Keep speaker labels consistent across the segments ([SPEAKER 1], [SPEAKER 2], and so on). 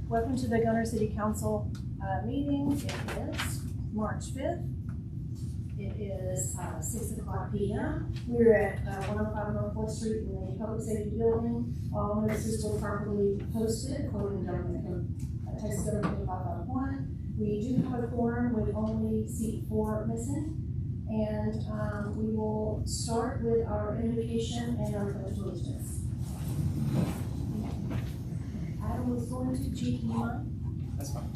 [SPEAKER 1] Welcome to the Gunter City Council meeting. It is March 5th. It is 6 o'clock p.m. We're at 105 North 4th Street in the Public Safety Building. All notices were properly posted according to Government Code, Texas Government Code 551. We do have a quorum with only seat 4 missing. And we will start with our invocation and our pledge of allegiance. Adam was going to G.
[SPEAKER 2] That's fine.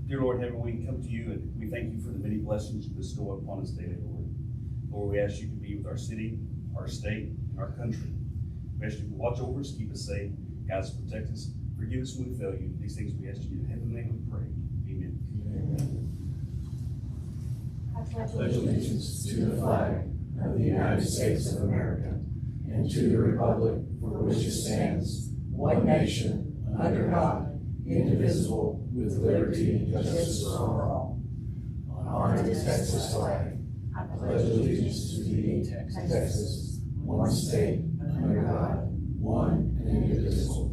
[SPEAKER 2] Dear Lord, Heaven, we come to you and we thank you for the many blessings you bestow upon us daily, Lord. Lord, we ask you to be with our city, our state, and our country. We ask you to watch over us, keep us safe, guide us, protect us, forgive us when we fail you. These things we ask you in heaven's name we pray. Amen.
[SPEAKER 3] Amen. I pledge allegiance to the flag of the United States of America and to the republic for which it stands, one nation, under God, indivisible, with liberty and justice for all. Honor the Texas flag. I pledge allegiance to thee, Texas, one state, under God, one and indivisible.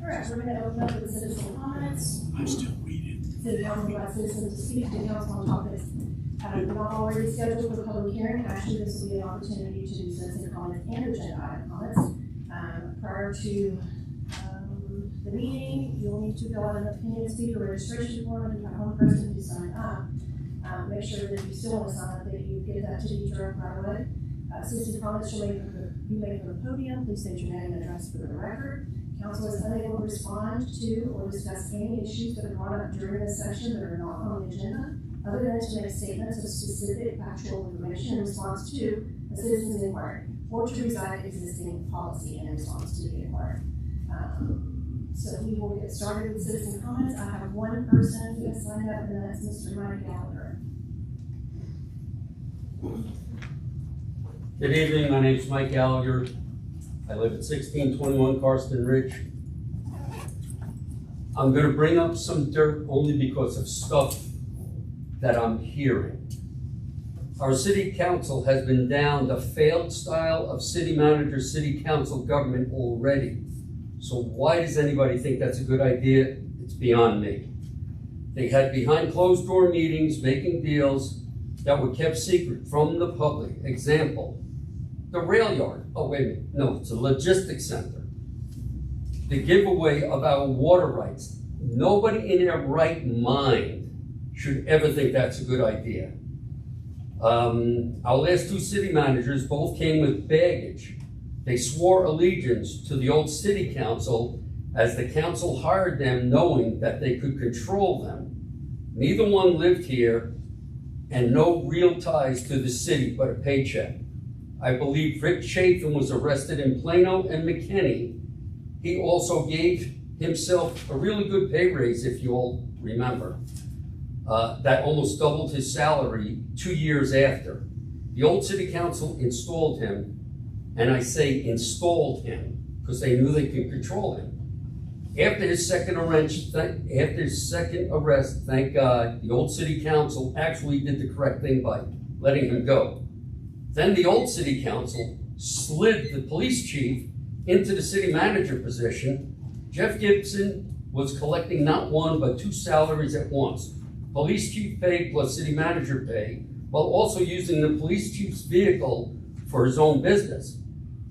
[SPEAKER 1] We're going to open up with citizen comments.
[SPEAKER 2] I'm still reading.
[SPEAKER 1] City Council invites citizens to speak to council on topics not already scheduled for public hearing. Actually, this will be an opportunity to do citizen comments and agenda item comments. Prior to the meeting, you'll need to fill out an opinion speaker registration form. If you have one person who signed up, make sure that if you still want to sign up, that you get that to the direct right away. Citizen comments shall be made from the podium. Please state your name and address for the record. Council is unable to respond to or discuss any issues that are brought up during this session that are not on the agenda, other than to make statements of specific factual information in response to a citizen's inquiry, or to recite existing policy in response to the inquiry. So we will get started with citizen comments. I have one person who has signed up, and that's Mr. Mike Gallagher.
[SPEAKER 4] Good evening, my name is Mike Gallagher. I live at 1621 Karsten Ridge. I'm going to bring up some dirt only because of stuff that I'm hearing. Our city council has been down the failed style of city manager, city council government already. So why does anybody think that's a good idea? It's beyond me. They had behind closed door meetings, making deals that were kept secret from the public. Example, the rail yard. Oh, wait a minute. No, it's a logistics center. The giveaway of our water rights. Nobody in their right mind should ever think that's a good idea. Our last 2 city managers both came with baggage. They swore allegiance to the old city council as the council hired them knowing that they could control them. Neither one lived here and no real ties to the city but a paycheck. I believe Rick Chafin was arrested in Plano and McKinney. He also gave himself a really good pay raise, if you all remember. That almost doubled his salary 2 years after. The old city council installed him, and I say installed him because they knew they could control him. After his second arrest, thank God, the old city council actually did the correct thing by letting him go. Then the old city council slid the police chief into the city manager position. Jeff Gibson was collecting not 1, but 2 salaries at once. Police chief pay plus city manager pay, while also using the police chief's vehicle for his own business.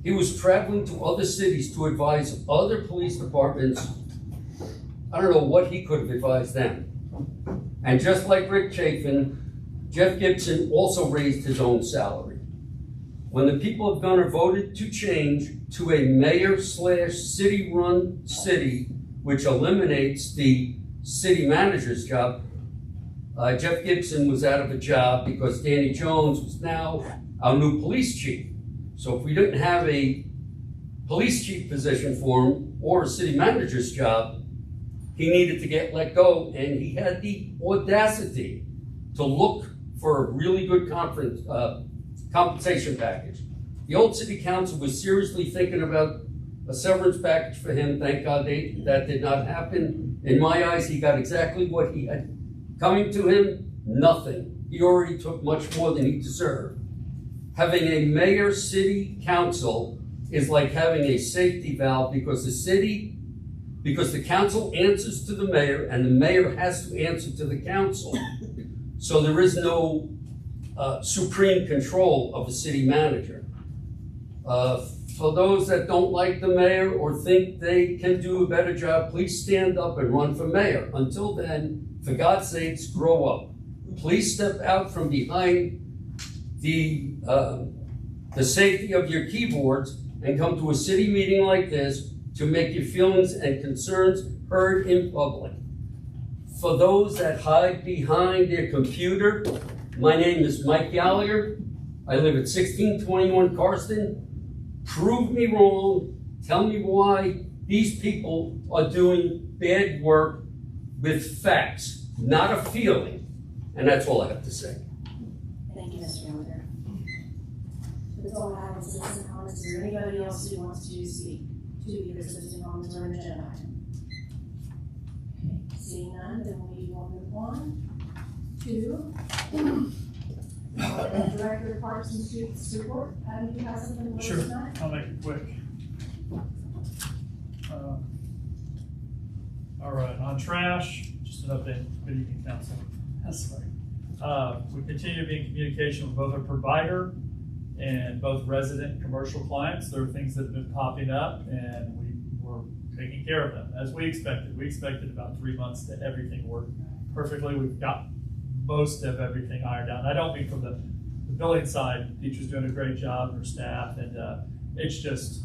[SPEAKER 4] He was traveling to other cities to advise other police departments. I don't know what he could have advised them. And just like Rick Chafin, Jeff Gibson also raised his own salary. When the people of Gunter voted to change to a mayor/city-run city, which eliminates the city manager's job, Jeff Gibson was out of a job because Danny Jones was now our new police chief. So if we didn't have a police chief position for him or a city manager's job, he needed to get let go, and he had the audacity to look for a really good compensation package. The old city council was seriously thinking about a severance package for him. Thank God that did not happen. In my eyes, he got exactly what he had coming to him. Nothing. He already took much more than he deserved. Having a mayor city council is like having a safety valve because the council answers to the mayor and the mayor has to answer to the council. So there is no supreme control of the city manager. For those that don't like the mayor or think they can do a better job, please stand up and run for mayor. Until then, for God's sakes, grow up. Please step out from behind the safety of your keyboards and come to a city meeting like this to make your feelings and concerns heard in public. For those that hide behind their computer, my name is Mike Gallagher. I live at 1621 Karsten. Prove me wrong. Tell me why these people are doing bad work with facts, not a feeling. And that's all I have to say.
[SPEAKER 1] Thank you, Mr. Gunter. That's all I have on citizen comments. Is there anybody else who wants to speak to either citizen comments or an agenda item? Okay, seeing none, then we will move on to Director of Parks and Streets report. Do you have something to
[SPEAKER 5] Sure,
[SPEAKER 1] tonight?
[SPEAKER 5] I'll make it quick. All right, on trash, just an update. Good evening, council. Sorry. We continue to be in communication with both our provider and both resident and commercial clients. There are things that have been popping up and we're taking care of them as we expected. We expected about 3 months to everything work perfectly. We've got most of everything ironed out. And I don't mean from the billing side. Teacher's doing a great job, and her staff, and it's just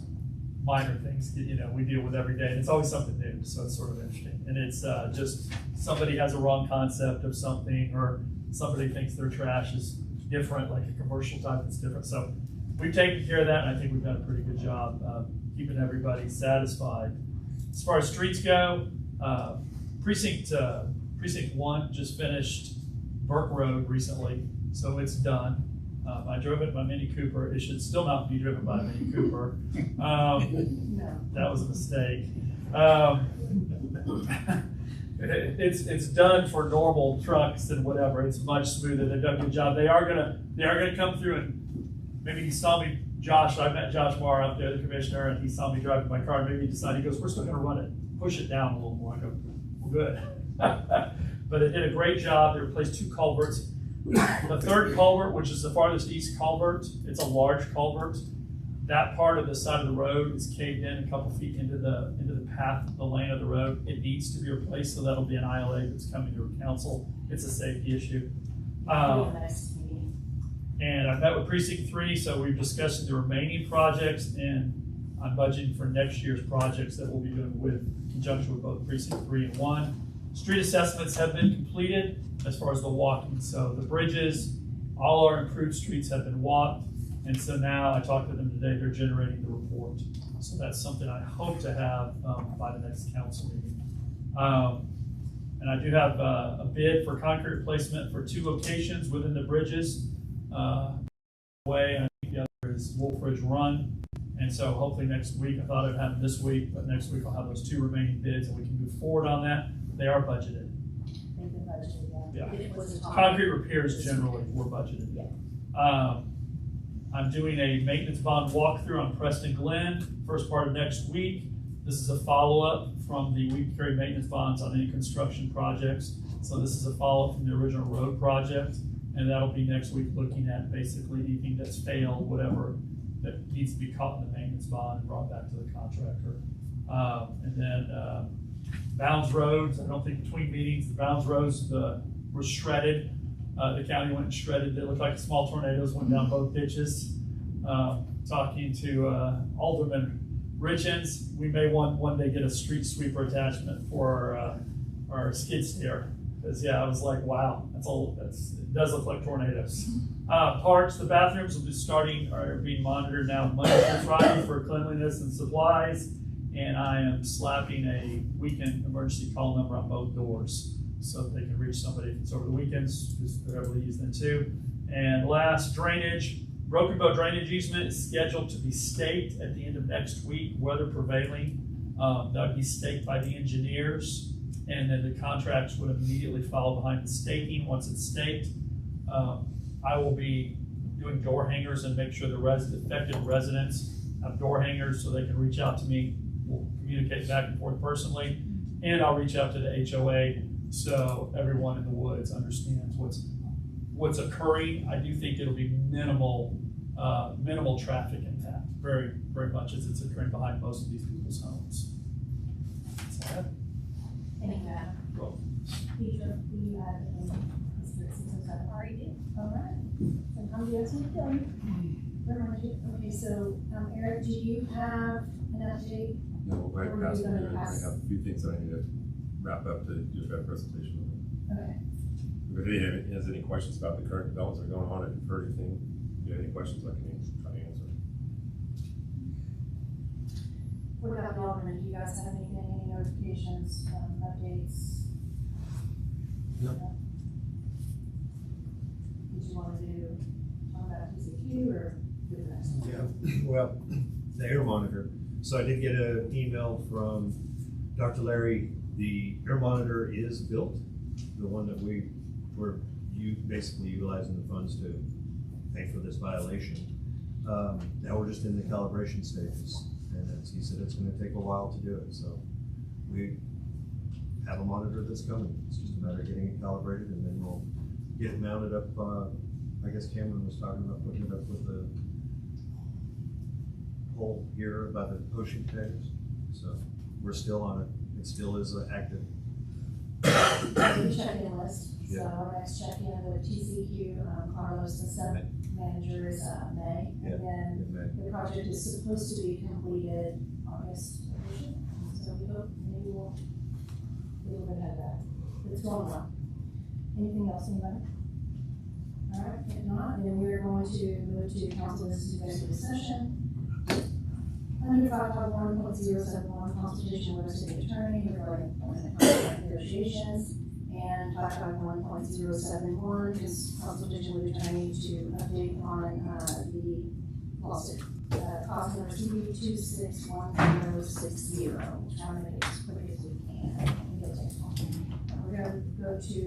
[SPEAKER 5] minor things, you know, we deal with every day, and it's always something new, so it's sort of interesting. And it's just somebody has a wrong concept of something, or somebody thinks their trash is different, like a commercial type that's different. So we've taken care of that, and I think we've done a pretty good job keeping everybody satisfied. As far as streets go, Precinct 1 just finished Burke Road recently, so it's done. I drove it in my Mini Cooper. It should still not be driven by a Mini Cooper.
[SPEAKER 1] No.
[SPEAKER 5] That was a mistake. It's done for normal trucks and whatever. It's much smoother. They've done a good job. They are gonna come through, and maybe he saw me, Josh. I met Josh Marr out there, the commissioner, and he saw me driving my car. And maybe he decided, he goes, "We're still gonna run it, push it down a little more." I go, "Well, good." But it did a great job. They replaced 2 culverts. The third culvert, which is the farthest east culvert, it's a large culvert. That part of the side of the road is caved in a couple feet into the path, the lane of the road. It needs to be replaced, so that'll be an ILA that's coming to council. It's a safety issue. And I met with Precinct 3, so we've discussed the remaining projects, and I'm budgeting for next year's projects that we'll be doing in conjunction with both Precinct 3 and 1. Street assessments have been completed as far as the walking. So the bridges, all our improved streets have been walked. And so now I talked to them today, they're generating the report. So that's something I hope to have by the next council meeting. And I do have a bid for concrete replacement for 2 locations within the bridges. Way, and I think the other is Wolf Ridge Run. And so hopefully next week, I thought I'd have them this week, but next week I'll have those 2 remaining bids and we can move forward on that. They are budgeted. Yeah. Concrete repairs generally were budgeted.
[SPEAKER 1] Yeah.
[SPEAKER 5] I'm doing a maintenance bond walkthrough on Preston Glen, first part of next week. This is a follow-up from the we carry maintenance bonds on any construction projects. So this is a follow-up from the original road project, and that'll be next week, looking at basically anything that's failed, whatever that needs to be caught in the maintenance bond and brought back to the contractor. And then Bounds Roads, I don't think between meetings, the Bounds Roads were shredded. The county went and shredded. They looked like small tornadoes went down both ditches. Talking to Alderman Richens, we may one day get a street sweeper attachment for our skid steer. Because I was like, wow, it does look like tornadoes. Parks, the bathrooms will be are being monitored now Monday through Friday for cleanliness and supplies. And I am slapping a weekend emergency call number on both doors so that they can reach somebody if it's over the weekends, because they're able to use them too. And last, drainage. Broken Bow drainage easement is scheduled to be staked at the end of next week, weather prevailing. That would be staked by the engineers, and then the contracts would immediately follow behind the staking once it's staked. I will be doing door hangers and make sure the affected residents have door hangers so they can reach out to me. We'll communicate back and forth personally, and I'll reach out to the HOA so everyone in the woods understands what's occurring. I do think it'll be minimal traffic impact, very, very much as it's occurring behind most of these people's homes. That's all I have.
[SPEAKER 1] Thank you, Adam.
[SPEAKER 5] Well,
[SPEAKER 1] Deidre, do you have any specifics on that? Already did. All right. Sometimes you have some feeling. Okay, so, Eric, do you have an update?
[SPEAKER 6] No, right
[SPEAKER 1] Or
[SPEAKER 6] past
[SPEAKER 1] are
[SPEAKER 6] me,
[SPEAKER 1] you gonna
[SPEAKER 6] I
[SPEAKER 1] pass?
[SPEAKER 6] have a few things that I need to wrap up to do that presentation.
[SPEAKER 1] Okay.
[SPEAKER 6] If anybody has any questions about the current developments that are going on, if you've heard anything, if you have any questions, I can try to answer.
[SPEAKER 1] What about the Alderman? Do you guys have anything, any notifications, updates?
[SPEAKER 6] No.
[SPEAKER 1] Did you want to talk about TCQ or do the next one?
[SPEAKER 7] Yeah, well, the air monitor. So I did get an email from Dr. Larry. The air monitor is built, the one that we were basically utilizing the funds to pay for this violation. Now we're just in the calibration stages, and he said it's going to take a while to do it. So we have a monitor that's coming. It's just a matter of getting it calibrated, and then we'll get it mounted up. I guess Cameron was talking about putting it up with the pole here by the ocean containers. So we're still on it. It still is active.
[SPEAKER 1] The check-in list. So
[SPEAKER 7] Yeah.
[SPEAKER 1] our next check-in with TCQ, Carlos, the Senate manager, is May.
[SPEAKER 7] Yeah,
[SPEAKER 1] And then
[SPEAKER 7] in May.
[SPEAKER 1] the project is supposed to be completed August. So we hope maybe we'll be a little bit ahead of that. It's going well. Anything else, anybody? All right, if not, then we're going to move to council business executive session. Under 551.071, consultation with our city attorney regarding employment contract negotiations, and 551.071 is consultation with attorney to update on the lawsuit. Cause number CB261060. Trying to make it as quick as we can. I think it'll take long. We're going to go to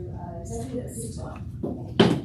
[SPEAKER 1] executive at 6:12. Thank you.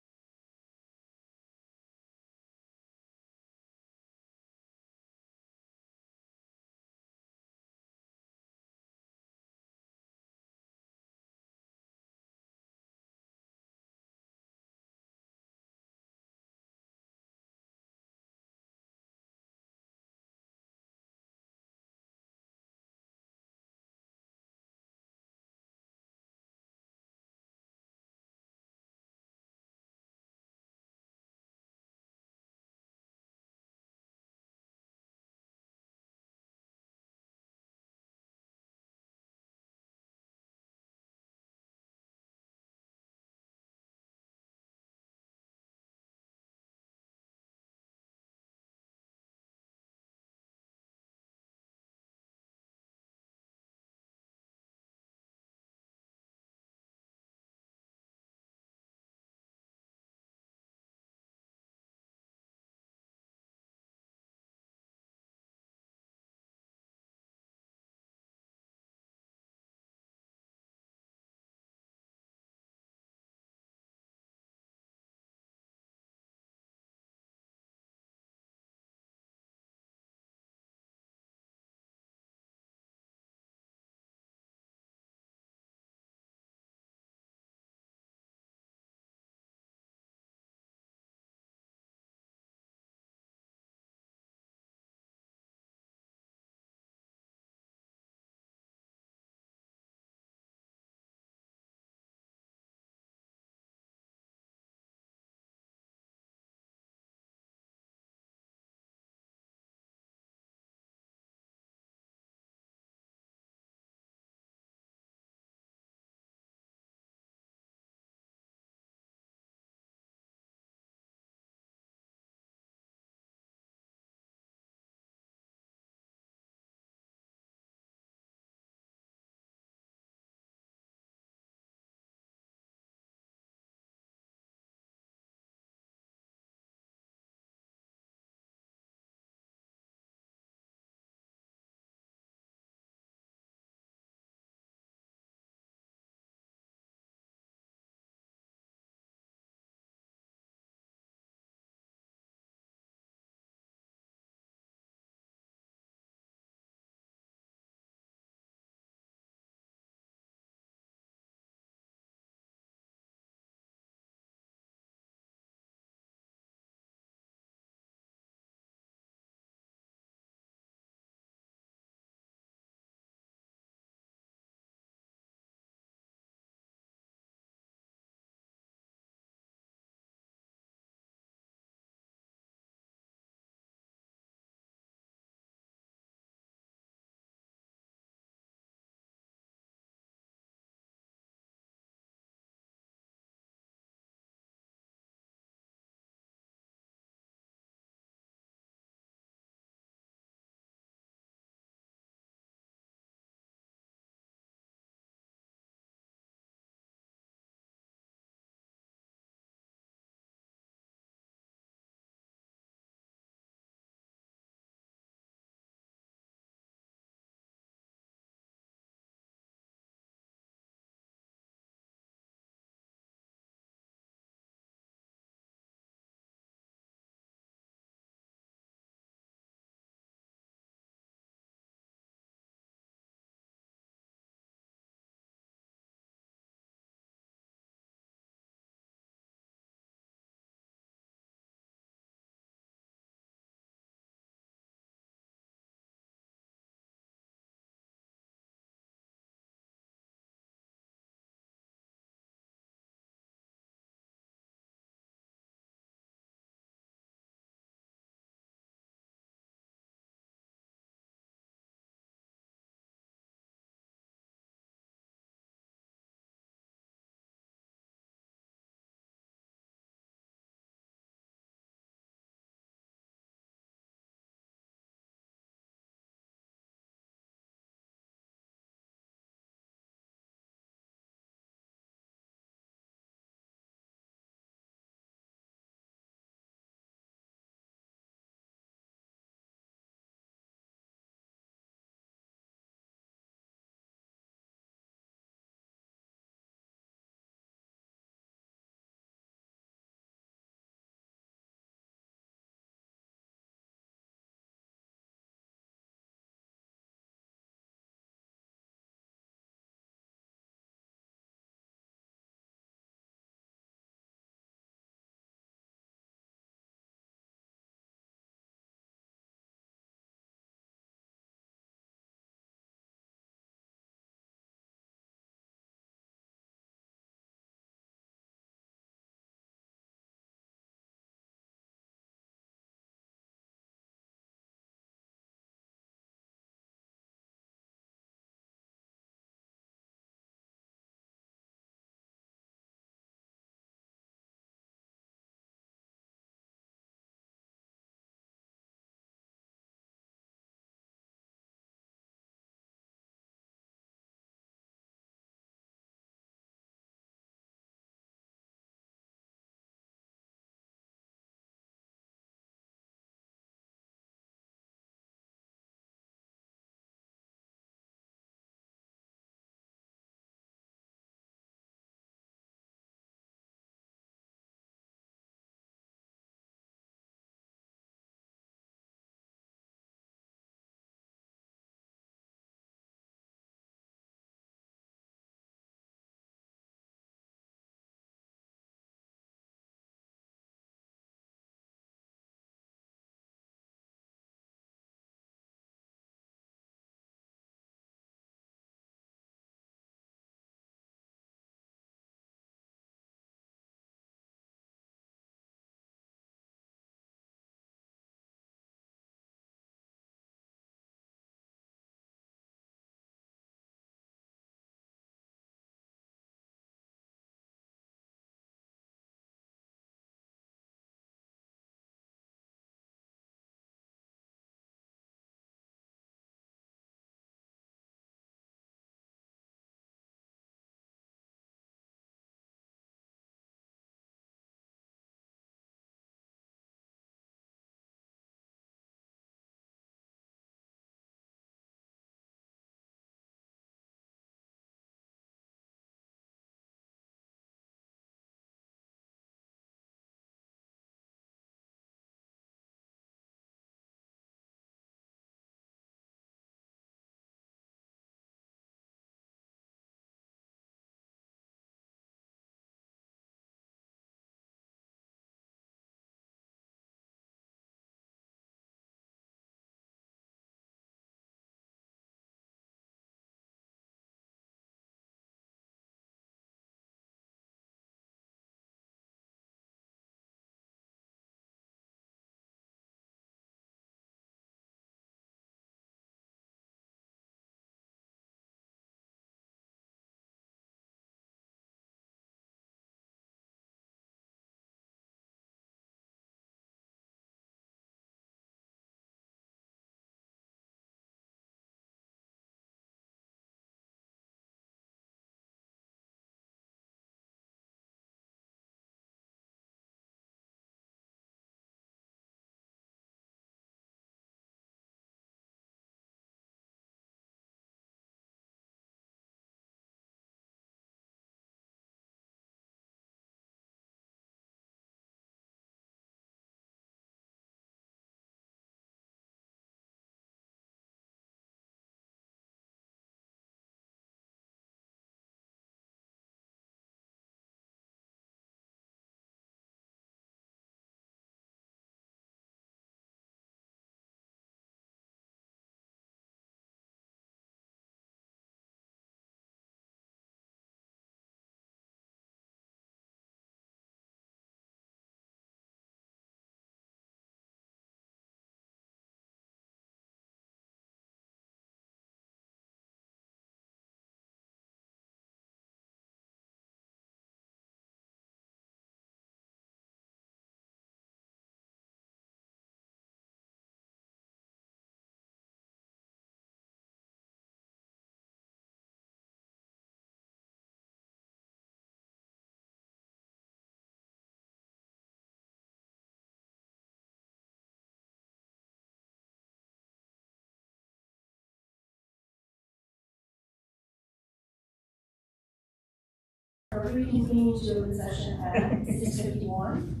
[SPEAKER 1] reconvening to open session at 6:51.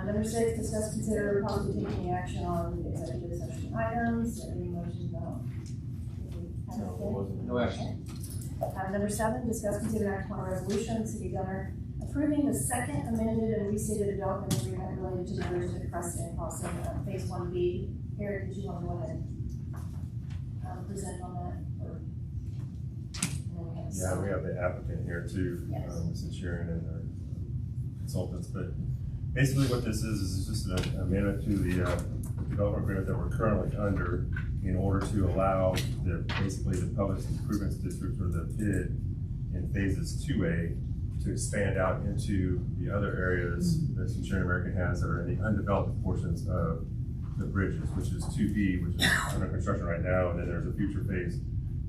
[SPEAKER 1] Number 6, discuss, consider, possibly taking any action on the executive session items. Any motions? No.
[SPEAKER 3] No action.
[SPEAKER 1] Number 7, discuss, consider, act on a resolution of the city governor approving the second amended and restated development agreement related to the bridge at Preston Crossing, Phase 1B. Eric, did you want to go ahead and present on that? Or?
[SPEAKER 6] Yeah, we have the applicant here too,
[SPEAKER 1] Yes.
[SPEAKER 6] Mrs. Sharon and our consultants, but basically what this is just an amendment to the development agreement that we're currently under in order to allow basically the public improvements district, or the PID, in phases 2A to expand out into the other areas that Centurion American has that are in the undeveloped portions of the bridges, which is 2B, which is under construction right now, and then there's a future phase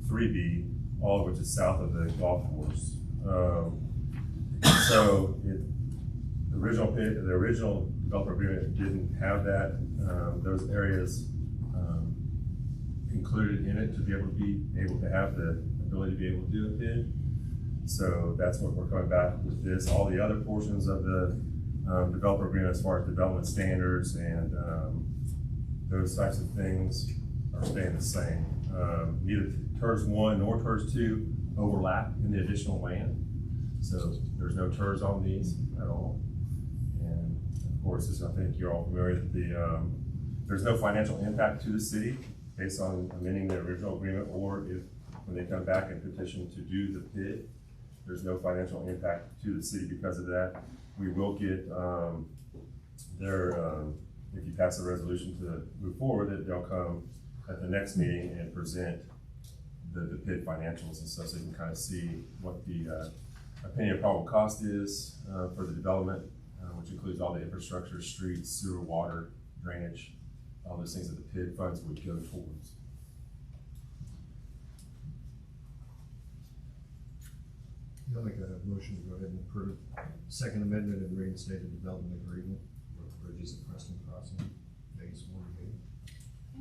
[SPEAKER 6] 3B, all of which is south of the golf course. So the original developer agreement didn't have that, those areas included in it to be able to have the ability to be able to do a PID. So that's what we're coming back with this. All the other portions of the developer agreement, as far as development standards and those types of things, are staying the same. Neither TERS 1 nor TERS 2 overlap in the additional land. So there's no TERS on these at all. And of course, as I think you're all familiar with, there's no financial impact to the city based on amending the original agreement, or if when they come back and petition to do the PID, there's no financial impact to the city because of that. We will get if you pass a resolution to move forward, that they'll come at the next meeting and present the PID financials and stuff, so you can kind of see what the opinion of probable cost is for the development, which includes all the infrastructure, streets, sewer, water, drainage, all those things that the PID funds would go towards.
[SPEAKER 7] I'll make a motion to go ahead and approve second amendment and reinstated development agreement for the bridges at Preston Crossing, phase 1B.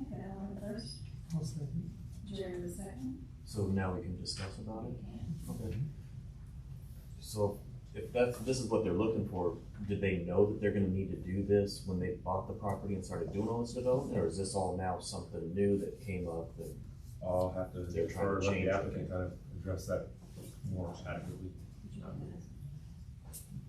[SPEAKER 1] Okay, Alan first.
[SPEAKER 3] I'll second.
[SPEAKER 1] Jerry the second.
[SPEAKER 8] So now we can discuss about it? Okay. So if this is what they're looking for, did they know that they're gonna need to do this when they bought the property and started doing all this development, or is this all now something new that came up that?
[SPEAKER 6] I'll have to
[SPEAKER 8] They're trying to
[SPEAKER 6] let
[SPEAKER 8] change
[SPEAKER 6] the
[SPEAKER 8] it.
[SPEAKER 6] applicant kind of address that more adequately.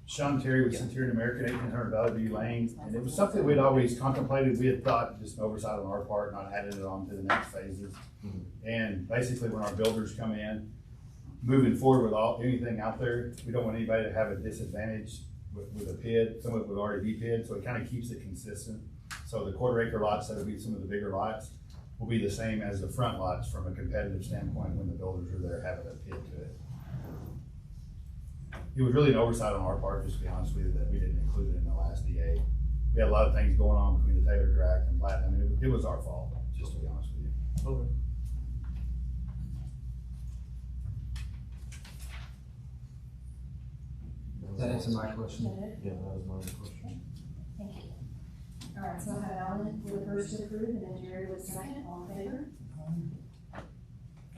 [SPEAKER 9] Sean Terry with Centurion American, 1800 Valley View Lane, and it was something we'd always contemplated. We had thought just an oversight on our part, not added it on to the next phases. And basically, when our builders come in, moving forward with anything out there, we don't want anybody to have a disadvantage with a PID. Some of it would already be PID, so it kind of keeps it consistent. So the quarter-acre lots that'll be some of the bigger lots will be the same as the front lots from a competitive standpoint when the builders are there having a PID to it. It was really an oversight on our part, just to be honest with you, that we didn't include it in the last DA. We had a lot of things going on between the Taylor Tract and Platinum. I mean, it was our fault, just to be honest with you.
[SPEAKER 8] Okay.
[SPEAKER 3] That answers my question.
[SPEAKER 8] Yeah, that was my question.
[SPEAKER 1] Thank you. All right, so I have Alan with the first to approve, and then Jerry with second. All in favor?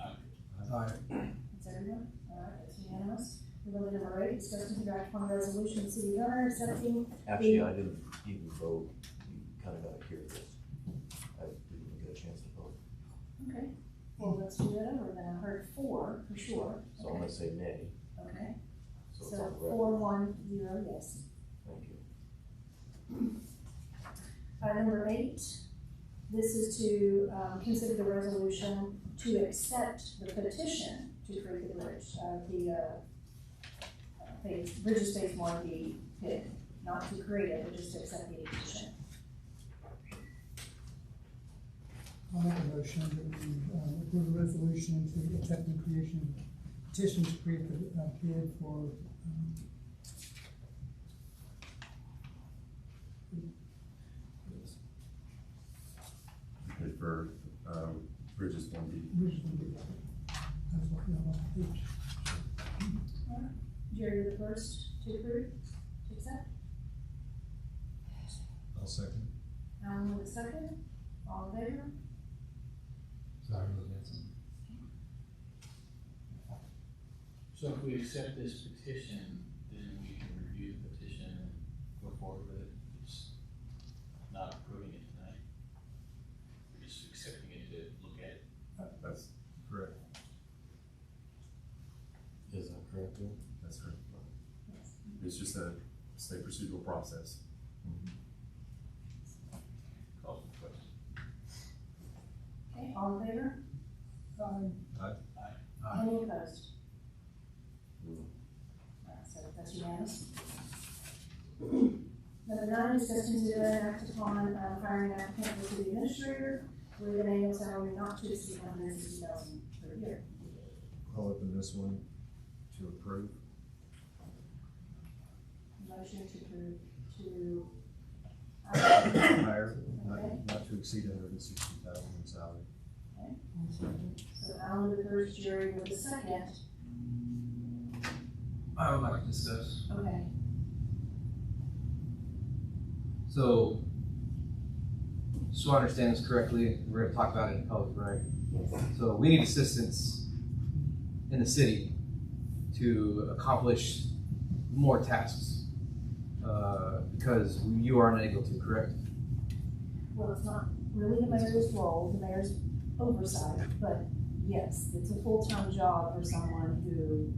[SPEAKER 3] Aye.
[SPEAKER 1] That's everyone? All right, that's unanimous. We're going to number 8, discuss and draft on resolution, city governor accepting.
[SPEAKER 8] Actually, I didn't even vote. You kind of got to hear this. I didn't even get a chance to vote.
[SPEAKER 1] Okay, well, let's do that over then. I heard 4 for sure.
[SPEAKER 8] So I'm gonna say nay.
[SPEAKER 1] Okay,
[SPEAKER 8] So it's on
[SPEAKER 1] so
[SPEAKER 8] the record.
[SPEAKER 1] 4, 1, 0, yes.
[SPEAKER 8] Thank you.
[SPEAKER 1] Number 8, this is to consider the resolution to accept the petition to create the bridge, Bridges Phase 1B PID, not to create it, but just to accept the petition.
[SPEAKER 10] I'll make a motion that we approve a resolution to accept the creation of petition to create the PID for
[SPEAKER 6] For Bridges 1B.
[SPEAKER 10] Bridges 1B. That's what we have on the page.
[SPEAKER 1] Jerry, the first to approve, to accept.
[SPEAKER 7] I'll second.
[SPEAKER 1] Alan with the second. All in favor?
[SPEAKER 3] Sorry, So if we accept this petition, then we can review the petition and go forward with it. It's not approving it tonight. We're just accepting it to look at it.
[SPEAKER 6] That's correct.
[SPEAKER 8] Is that correct, Bill?
[SPEAKER 6] That's correct. It's just a state procedural process.
[SPEAKER 3] Call for the question.
[SPEAKER 1] Okay, all in favor? Any opposed? So that's unanimous. Number 9, discuss consider and act upon hiring an applicant for city administrator with an annual salary not to exceed $160,000 per year.
[SPEAKER 7] I'll open this one to approve.
[SPEAKER 1] Motion to approve to
[SPEAKER 7] Higher,
[SPEAKER 1] Okay.
[SPEAKER 7] not to exceed 160,000 in salary.
[SPEAKER 1] So Alan with the first, Jerry with the second.
[SPEAKER 11] I would like to discuss.
[SPEAKER 1] Okay.
[SPEAKER 11] So I understand this correctly, we're gonna talk about it in public, right? So we need assistance in the city to accomplish more tasks, because you are unable to, correct?
[SPEAKER 1] Well, it's not really the mayor's role, the mayor's oversight, but yes, it's a full-time job for someone who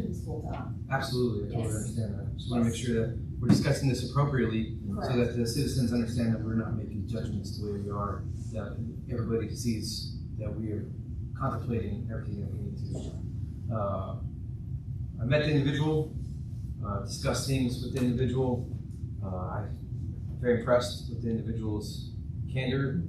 [SPEAKER 1] is full-time.
[SPEAKER 11] Absolutely, I totally
[SPEAKER 1] Yes.
[SPEAKER 11] understand that. Just wanna make sure that we're discussing this appropriately, so
[SPEAKER 1] Correct.
[SPEAKER 11] that the citizens understand that we're not making judgments the way we are, that everybody sees that we are contemplating everything that we need to. I met the individual, discussed things with the individual. I'm very impressed with the individual's candor.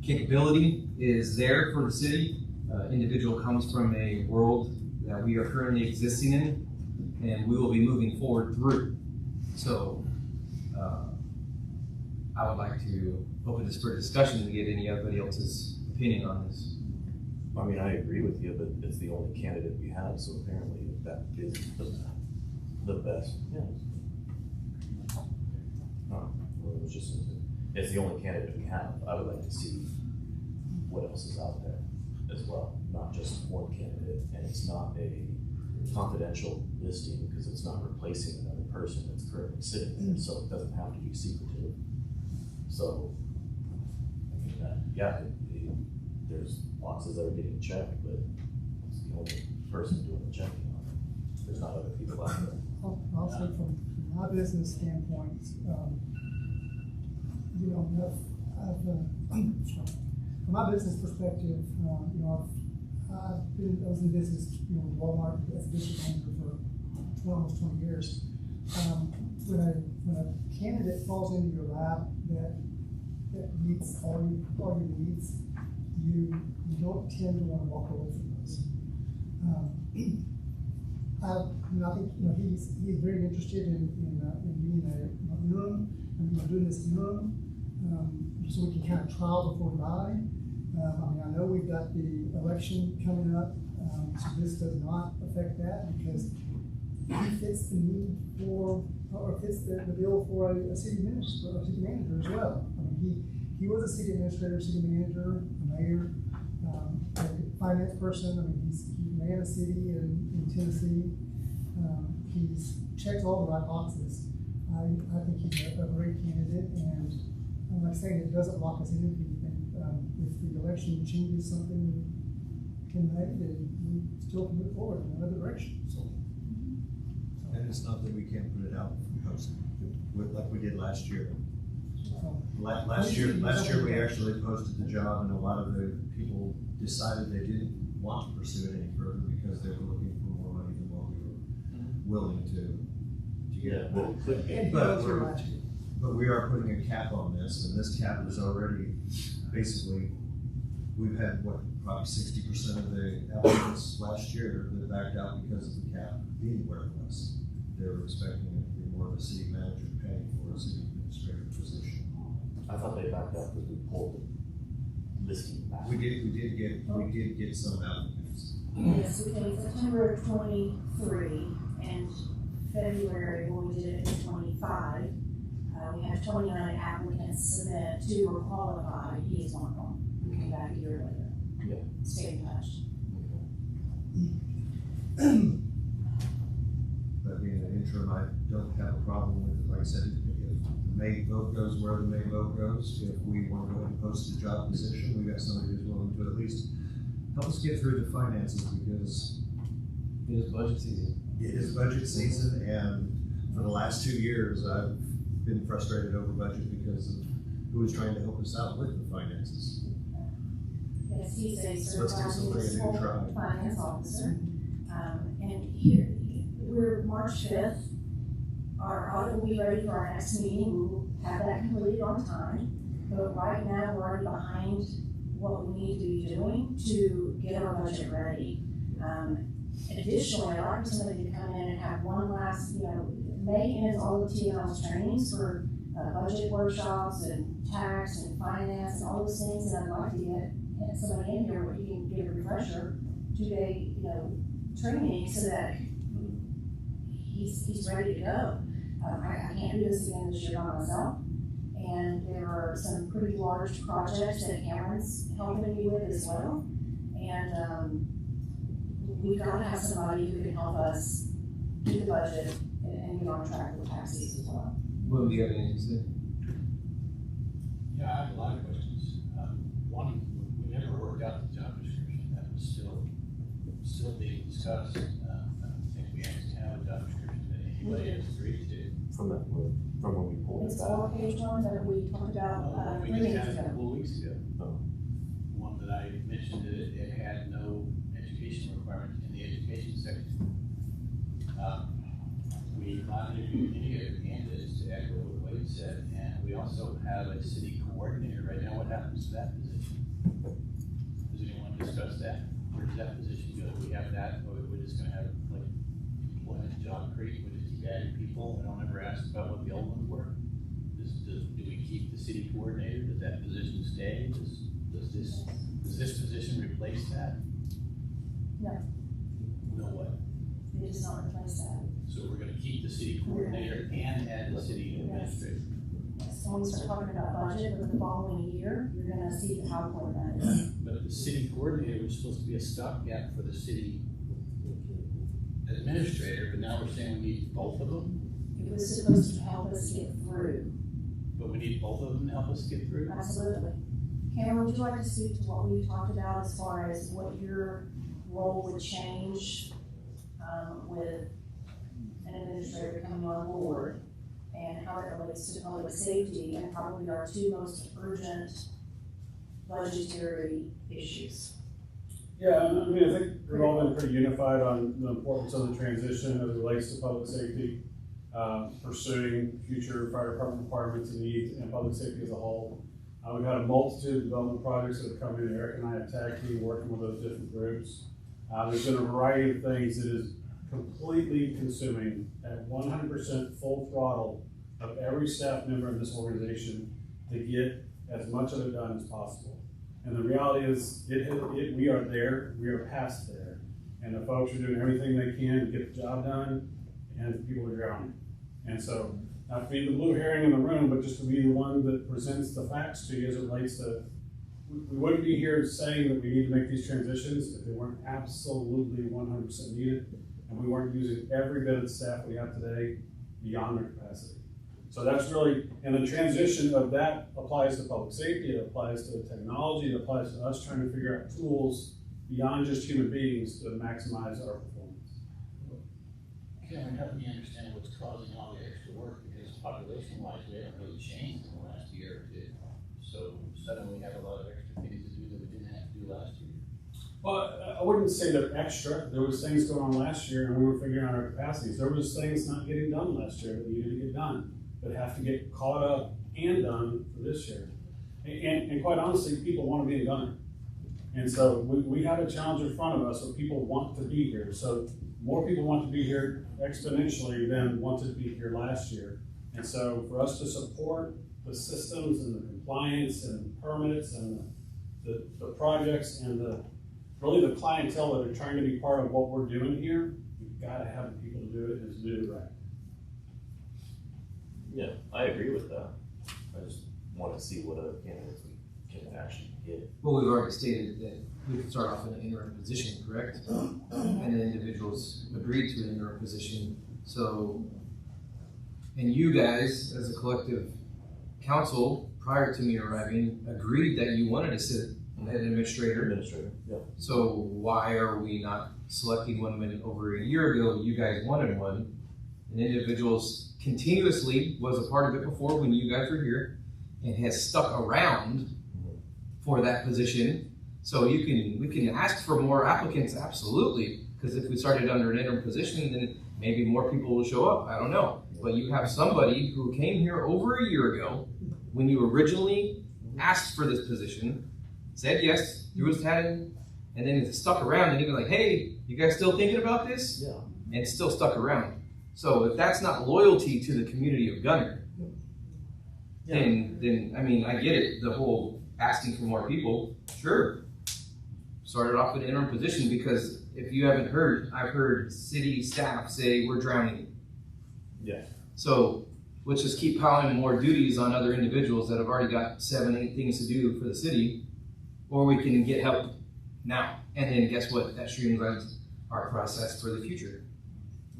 [SPEAKER 11] Capability is there for the city. Individual comes from a world that we are currently existing in, and we will be moving forward through. So, I would like to open this for discussion and get anybody else's opinion on this.
[SPEAKER 8] I mean, I agree with you, but it's the only candidate we have, so apparently that is the best. Yeah. Well, it was just, it's the only candidate we have. I would like to see what else is out there as well, not just one candidate. And it's not a confidential listing because it's not replacing another person that's currently sitting there, so it doesn't have to be secretive. So, I mean, there's boxes that are getting checked, but it's the only person doing the checking on it. There's not other people out there.
[SPEAKER 10] I'll say from my business standpoint, you know, from my business perspective, you know, I was in business, you know, with Walmart as a district manager for almost 20 years. When a candidate falls into your lap that meets all your needs, you don't tend to want to walk away from those. I think, you know, he's very interested in being a interim, and doing this interim, so we can kind of trial before we buy. I mean, I know we've got the election coming up, so this does not affect that because he fits the need for, or fits the bill for a city minister, or a city manager as well. I mean, he was a city administrator, city manager, a mayor, a finance person. I mean, he ran a city in Tennessee. He's checked all the right boxes. I think he's a great candidate, and like I say, it doesn't lock us into anything. If the election changes something in May, then we still can move forward in another direction.
[SPEAKER 7] And it's not that we can't put it out for posting, like we did last year. Last year we actually posted the job, and a lot of the people decided they didn't want to pursue it any further because they were looking for more money than what we were willing to get.
[SPEAKER 8] Well, it could be.
[SPEAKER 7] But we are putting a cap on this, and this cap is already basically, we've had probably 60% of the applicants last year that backed out because of the cap being where it was. They were expecting it to be more of a city manager paying for a city administrator position.
[SPEAKER 8] I thought they backed out because we pulled the listing back.
[SPEAKER 7] We did get some applicants.
[SPEAKER 1] Yes, we paid September of 23 and February when we did it in 25. We had 29 applicants submit. 2 were qualified. He is one of them. We came back a year later.
[SPEAKER 8] Yeah.
[SPEAKER 1] Stay in touch.
[SPEAKER 7] But being an interim, I don't have a problem with it. Like I said, if the May vote goes where the May vote goes, if we want to go ahead and post the job position, we've got somebody who's willing to at least help us get through the finances, because
[SPEAKER 11] It is budget season.
[SPEAKER 7] it is budget season, and for the last 2 years, I've been frustrated over budget because of who is trying to help us out with the finances.
[SPEAKER 1] Yes, he's a
[SPEAKER 7] Let's give
[SPEAKER 1] certified
[SPEAKER 7] somebody a new
[SPEAKER 1] municipal
[SPEAKER 7] try.
[SPEAKER 1] finance officer. And here, we're March fifth. Our audit will be ready for our next meeting. We will have that completed on time. But right now, we're already behind what we need to be doing to get our budget ready. Additionally, I'd like for somebody to come in and have one last, May ends all the TL's trainings for budget workshops and tax and finance and all those things. And I'd like to get somebody in here where he can give a refresher 2-day, training so that he's ready to go. I can't do this again this year by myself. And there are some pretty large projects that Cameron's helping me with as well. And we've got to have somebody who can help us do the budget and get on track with taxes as well.
[SPEAKER 11] Will, do you have anything to say?
[SPEAKER 12] Yeah, I have a lot of questions. One, we never worked out the job description. That was still being discussed. I don't think we actually have a job description that anybody has agreed to.
[SPEAKER 8] From when we pulled
[SPEAKER 1] It's
[SPEAKER 8] it
[SPEAKER 1] all
[SPEAKER 8] back.
[SPEAKER 1] page one that we talked about
[SPEAKER 12] We
[SPEAKER 1] 3
[SPEAKER 12] just
[SPEAKER 1] days
[SPEAKER 12] had it a
[SPEAKER 1] ago.
[SPEAKER 12] couple of weeks ago.
[SPEAKER 8] Oh.
[SPEAKER 12] One that I mentioned that it had no education requirement in the education section. We not interviewed any of the candidates to echo what Wade said, and we also have a city coordinator right now. What happens to that position? Does anyone discuss that? Where does that position go? Do we have that, or we're just gonna have like employment job creep, we just keep adding people, and don't ever ask about what the old ones were? Do we keep the city coordinator? Does that position stay? Does this position replace that?
[SPEAKER 1] No,
[SPEAKER 12] No what?
[SPEAKER 1] it does not replace that.
[SPEAKER 12] So we're gonna keep the city coordinator and add the city administrator.
[SPEAKER 1] So when we start talking about budget for the following year, you're gonna see how important that is.
[SPEAKER 12] But the city coordinator was supposed to be a stopgap for the city administrator, but now we're saying we need both of them?
[SPEAKER 1] It was supposed to help us get through.
[SPEAKER 12] But we need both of them to help us get through?
[SPEAKER 1] Absolutely. Cameron, would you like to speak to what we talked about as far as what your role would change with an administrator coming on board and how that relates to public safety and probably our 2 most urgent budgetary issues?
[SPEAKER 13] Yeah, I mean, I think we've all been pretty unified on the importance of the transition as it relates to public safety, pursuing future fire department requirements and needs and public safety as a whole. We've had a multitude of development projects that have come in. Eric and I have tag team working with those different groups. There's been a variety of things that is completely consuming at 100% full throttle of every staff member in this organization to get as much of it done as possible. And the reality is, we are there, we are past there. And the folks are doing everything they can to get the job done, and people are drowning. And so, not to be the blue herring in the room, but just to be the one that presents the facts to you as it relates to, we wouldn't be here saying that we need to make these transitions if they weren't absolutely 100% needed, and we weren't using every bit of the staff we have today beyond their capacity. So that's really, and the transition of that applies to public safety, it applies to technology, it applies to us trying to figure out tools beyond just human beings to maximize our performance.
[SPEAKER 12] Kevin, help me understand what's causing all the extra work, because population-wise, we haven't really changed in the last year or 2. So suddenly we have a lot of extra things to do that we didn't have to do last year.
[SPEAKER 13] Well, I wouldn't say they're extra. There was things going on last year and we were figuring out our capacities. There was things not getting done last year that needed to get done, that have to get caught up and done for this year. And quite honestly, people want to be in Gunter. And so we have a challenge in front of us where people want to be here. So more people want to be here exponentially than wanted to be here last year. And so for us to support the systems and the compliance and permits and the projects and really the clientele that are trying to be part of what we're doing here, we've got to have the people to do it and to do it right.
[SPEAKER 8] Yeah, I agree with that. I just want to see what other candidates we can actually get.
[SPEAKER 11] Well, we've already stated that we could start off in an interim position, correct? And the individuals agreed to an interim position, so, and you guys, as a collective council, prior to me arriving, agreed that you wanted to sit an administrator.
[SPEAKER 8] Administrator, yeah.
[SPEAKER 11] So why are we not selecting one when over a year ago you guys wanted one? And individuals continuously was a part of it before when you guys were here and has stuck around for that position. So we can ask for more applicants, absolutely. Because if we started under an interim position, then maybe more people will show up. I don't know. But you have somebody who came here over a year ago when you originally asked for this position, said yes, threw his hat in, and then stuck around and even like, hey, you guys still thinking about this?
[SPEAKER 8] Yeah.
[SPEAKER 11] And still stuck around. So if that's not loyalty to the community of Gunter, then I mean, I get it, the whole asking for more people, sure. Started off with an interim position because if you haven't heard, I've heard city staff say we're drowning.
[SPEAKER 8] Yeah.
[SPEAKER 11] So let's just keep piling more duties on other individuals that have already got 7, 8 things to do for the city, or we can get help now. And then guess what? That streamlines our process for the future.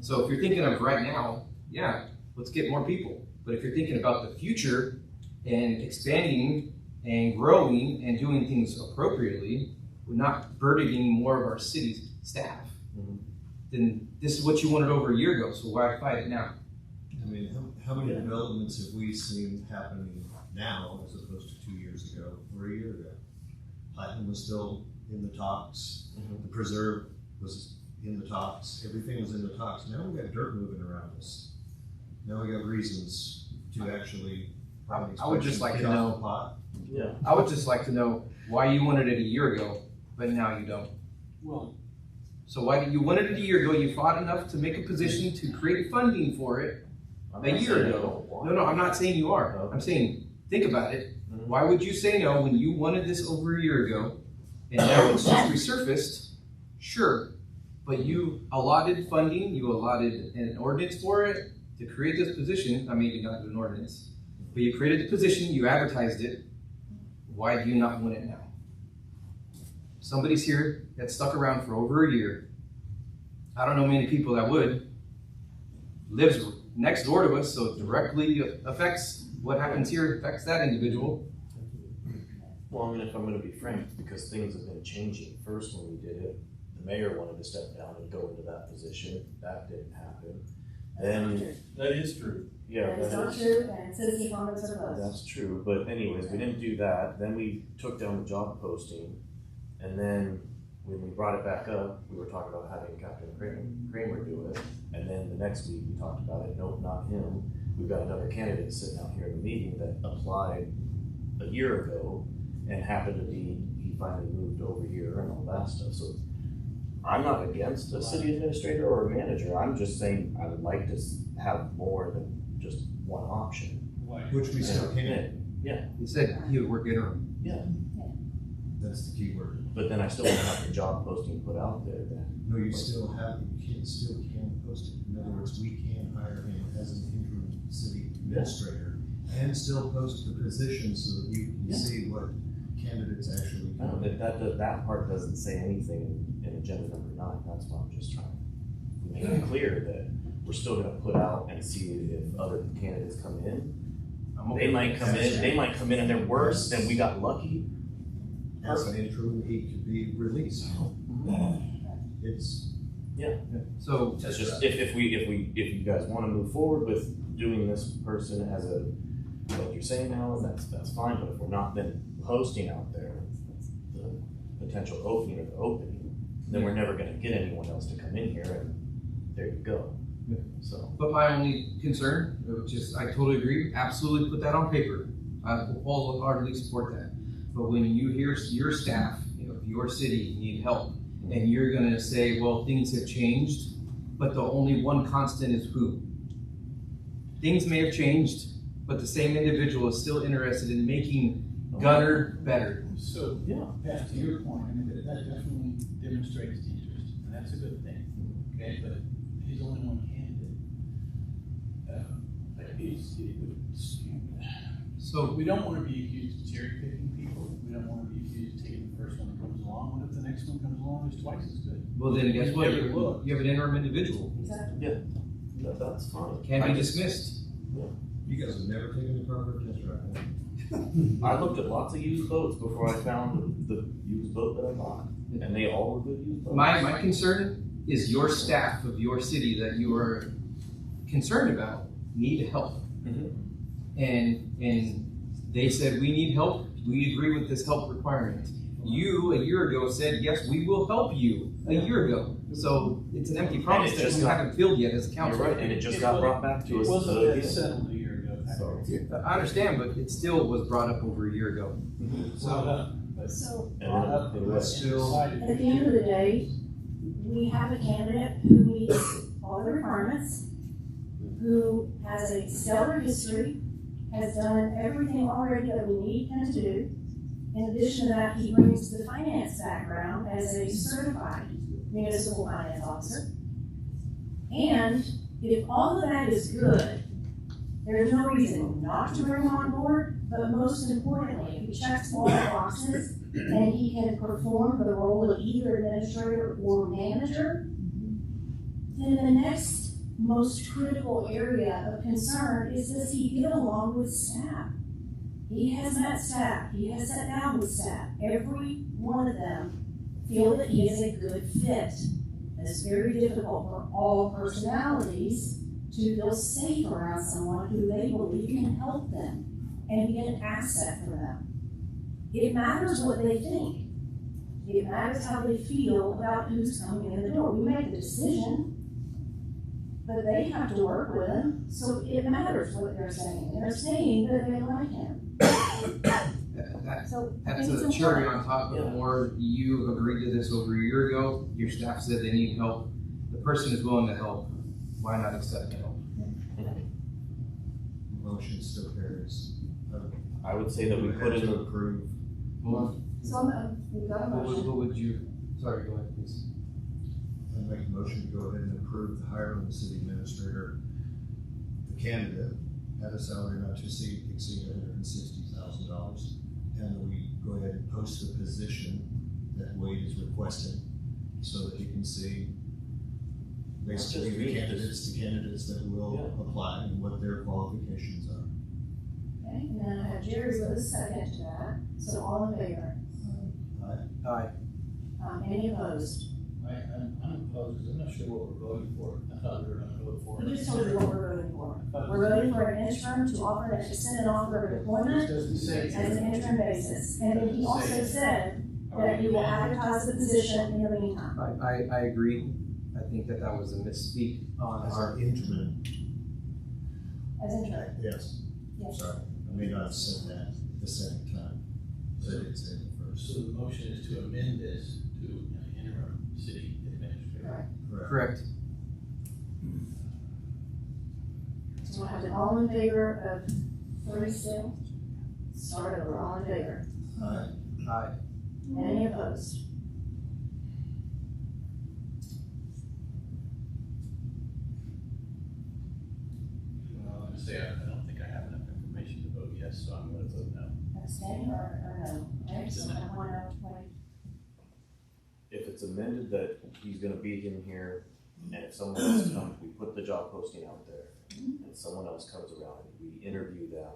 [SPEAKER 11] So if you're thinking of right now, yeah, let's get more people. But if you're thinking about the future and expanding and growing and doing things appropriately, we're not burdening more of our city's staff. Then this is what you wanted over a year ago, so why fight it now?
[SPEAKER 7] I mean, how many developments have we seen happening now as opposed to 2 years ago or a year ago? Platinum was still in the talks. The preserve was in the talks. Everything was in the talks. Now we got dirt moving around us. Now we got reasons to actually.
[SPEAKER 11] I would just like to know.
[SPEAKER 8] Yeah.
[SPEAKER 11] I would just like to know why you wanted it a year ago, but now you don't.
[SPEAKER 12] Well,
[SPEAKER 11] so why did you wanted it a year ago? You fought enough to make a position to create funding for it a year ago. No, I'm not saying you are.
[SPEAKER 8] Okay.
[SPEAKER 11] I'm saying think about it. Why would you say no when you wanted this over a year ago, and now it's just resurfaced? Sure, but you allotted funding. You allotted an ordinance for it to create this position. I mean, you not an ordinance, but you created the position. You advertised it. Why do you not want it now? Somebody's here that stuck around for over a year. I don't know many people that would. Lives next door to us, so it directly affects what happens here, affects that individual.
[SPEAKER 8] Well, I mean, if I'm going to be frank, because things have been changing. First, when we did it, the mayor wanted to step down and go into that position. That didn't happen. Then
[SPEAKER 12] that is true.
[SPEAKER 8] Yeah,
[SPEAKER 1] That's not true, and citizen comments are closed.
[SPEAKER 8] That's true, but anyways, we didn't do that. Then we took down the job posting, and then when we brought it back up, we were talking about having Captain Kramer do it, and then the next week we talked about it. Nope, not him. We've got another candidate sitting out here in the meeting that applied a year ago and happened to be, he finally moved over here and all that stuff. So I'm not against a city administrator or a manager. I'm just saying I would like to have more than just one option.
[SPEAKER 7] Which we still can.
[SPEAKER 8] Yeah.
[SPEAKER 11] He said he would work interim.
[SPEAKER 8] Yeah.
[SPEAKER 7] That's the key word.
[SPEAKER 8] But then I still want to have the job posting put out there then.
[SPEAKER 7] No, you still have, still can post it. In other words, we can hire him as an interim city administrator and still post the position so that you can see what candidates actually
[SPEAKER 8] No,
[SPEAKER 7] can.
[SPEAKER 8] that part doesn't say anything in agenda number 9. That's why I'm just trying to make it clear that we're still going to put out and see if other candidates come in. They might come in and they're worse, and we got lucky.
[SPEAKER 7] As an interim, he could be released. It's
[SPEAKER 11] So
[SPEAKER 8] It's just if you guys want to move forward with doing this person as a, like you're saying now, that's fine. But if we're not then posting out there the potential opening or the opening, then we're never going to get anyone else to come in here, and there you go. So,
[SPEAKER 11] but my only concern, which is I totally agree, absolutely put that on paper. I will wholeheartedly support that. But when you hear your staff, your city need help, and you're going to say, well, things have changed, but the only one constant is who? Things may have changed, but the same individual is still interested in making Gunter better.
[SPEAKER 12] So, Pat, to your point, I mean, that definitely demonstrates the interest, and that's a good thing. Okay, but he's only one candidate.
[SPEAKER 11] So
[SPEAKER 12] We don't wanna be accused of cherry picking people, we don't wanna be accused of taking the first one that comes along, what if the next one comes along is twice as good?
[SPEAKER 11] well, then guess what?
[SPEAKER 12] Never looked.
[SPEAKER 11] You have an interim individual.
[SPEAKER 1] Exactly.
[SPEAKER 8] That's fine.
[SPEAKER 11] Can't
[SPEAKER 8] I
[SPEAKER 11] be
[SPEAKER 8] just-
[SPEAKER 11] dismissed.
[SPEAKER 7] You guys have never taken a car for a test drive.
[SPEAKER 8] I looked at lots of used boats before I found the used boat that I bought, and they all were good used boats.
[SPEAKER 11] My concern is your staff of your city that you are concerned about need help.
[SPEAKER 8] Mhm.
[SPEAKER 11] And they said, we need help, we agree with this help requirement. You, a year ago, said, yes, we will help you, a year ago. So it's an empty promise
[SPEAKER 8] it
[SPEAKER 11] that
[SPEAKER 8] just
[SPEAKER 11] we
[SPEAKER 8] got-
[SPEAKER 11] haven't filled yet as a
[SPEAKER 8] You're
[SPEAKER 11] council.
[SPEAKER 8] right, and it just got brought back to
[SPEAKER 12] It
[SPEAKER 8] us.
[SPEAKER 12] wasn't
[SPEAKER 8] again.
[SPEAKER 12] settled a year ago.
[SPEAKER 8] So,
[SPEAKER 11] I understand, but it still was brought up over a year ago.
[SPEAKER 12] So,
[SPEAKER 1] So,
[SPEAKER 8] and then it was
[SPEAKER 7] Still,
[SPEAKER 1] at the end of the day, we have a candidate who meets all the requirements, who has a stellar history, has done everything already that we need him to do. In addition to that, he brings the finance background as a certified municipal finance officer. And if all of that is good, there's no reason not to bring him on board, but most importantly, if he checks all the boxes and he can perform the role of either administrator or manager, then the next most critical area of concern is, does he get along with staff? He has met staff, he has sat down with staff. Every one of them feel that he is a good fit. It's very difficult for all personalities to feel safe around someone who they believe can help them and be an asset for them. It matters what they think. It matters how they feel about who's coming in the door. We make the decision, but they have to work with him, so it matters what they're saying. They're saying that they like him. So I
[SPEAKER 11] That's
[SPEAKER 1] think
[SPEAKER 11] a
[SPEAKER 1] it's
[SPEAKER 11] cherry
[SPEAKER 1] important.
[SPEAKER 11] on top of more. You agreed to this over a year ago. Your staff said they need help. The person is willing to help. Why not accept help?
[SPEAKER 7] motion still carries.
[SPEAKER 8] I would say that we put in
[SPEAKER 7] To
[SPEAKER 8] the,
[SPEAKER 7] approve.
[SPEAKER 1] So we've got a motion.
[SPEAKER 11] What would you, sorry, go ahead, please.
[SPEAKER 7] I make a motion to go ahead and approve the hiring of the city administrator, the candidate, at a salary not to exceed $160,000. And that we go ahead and post the position that Wade is requesting so that he can see basically the candidates that will apply and what their qualifications are.
[SPEAKER 1] Okay, and then I have Jerry with a second to that, so all in favor?
[SPEAKER 11] Aye.
[SPEAKER 1] Any opposed?
[SPEAKER 12] I'm unopposed, because I'm not sure what we're voting for. I thought we were gonna vote for.
[SPEAKER 1] We just told you what we're voting for. We're voting for an interim to offer, to extend an offer of employment
[SPEAKER 12] Doesn't say.
[SPEAKER 1] as an interim basis. And then he also said that he will advertise the position in the meantime.
[SPEAKER 11] I agree. I think that was a misspeak on
[SPEAKER 7] As
[SPEAKER 11] our,
[SPEAKER 7] our interim.
[SPEAKER 1] As interim.
[SPEAKER 7] Yes.
[SPEAKER 1] Yes.
[SPEAKER 7] Sorry, I may not have said that the second time. I didn't say it first.
[SPEAKER 12] So the motion is to amend this to an interim city administrator.
[SPEAKER 11] correct.
[SPEAKER 1] So we'll have it all in favor of three still. Start over, all in favor.
[SPEAKER 7] Aye.
[SPEAKER 11] Aye.
[SPEAKER 1] Any opposed?
[SPEAKER 12] Well, I'm gonna say, I don't think I have enough information to vote yes, so I'm gonna vote no.
[SPEAKER 1] Abstain or no? Okay, so I have one out, Wade.
[SPEAKER 8] if it's amended that he's gonna be in here, and if someone else comes, we put the job posting out there, and someone else comes around, we interview them,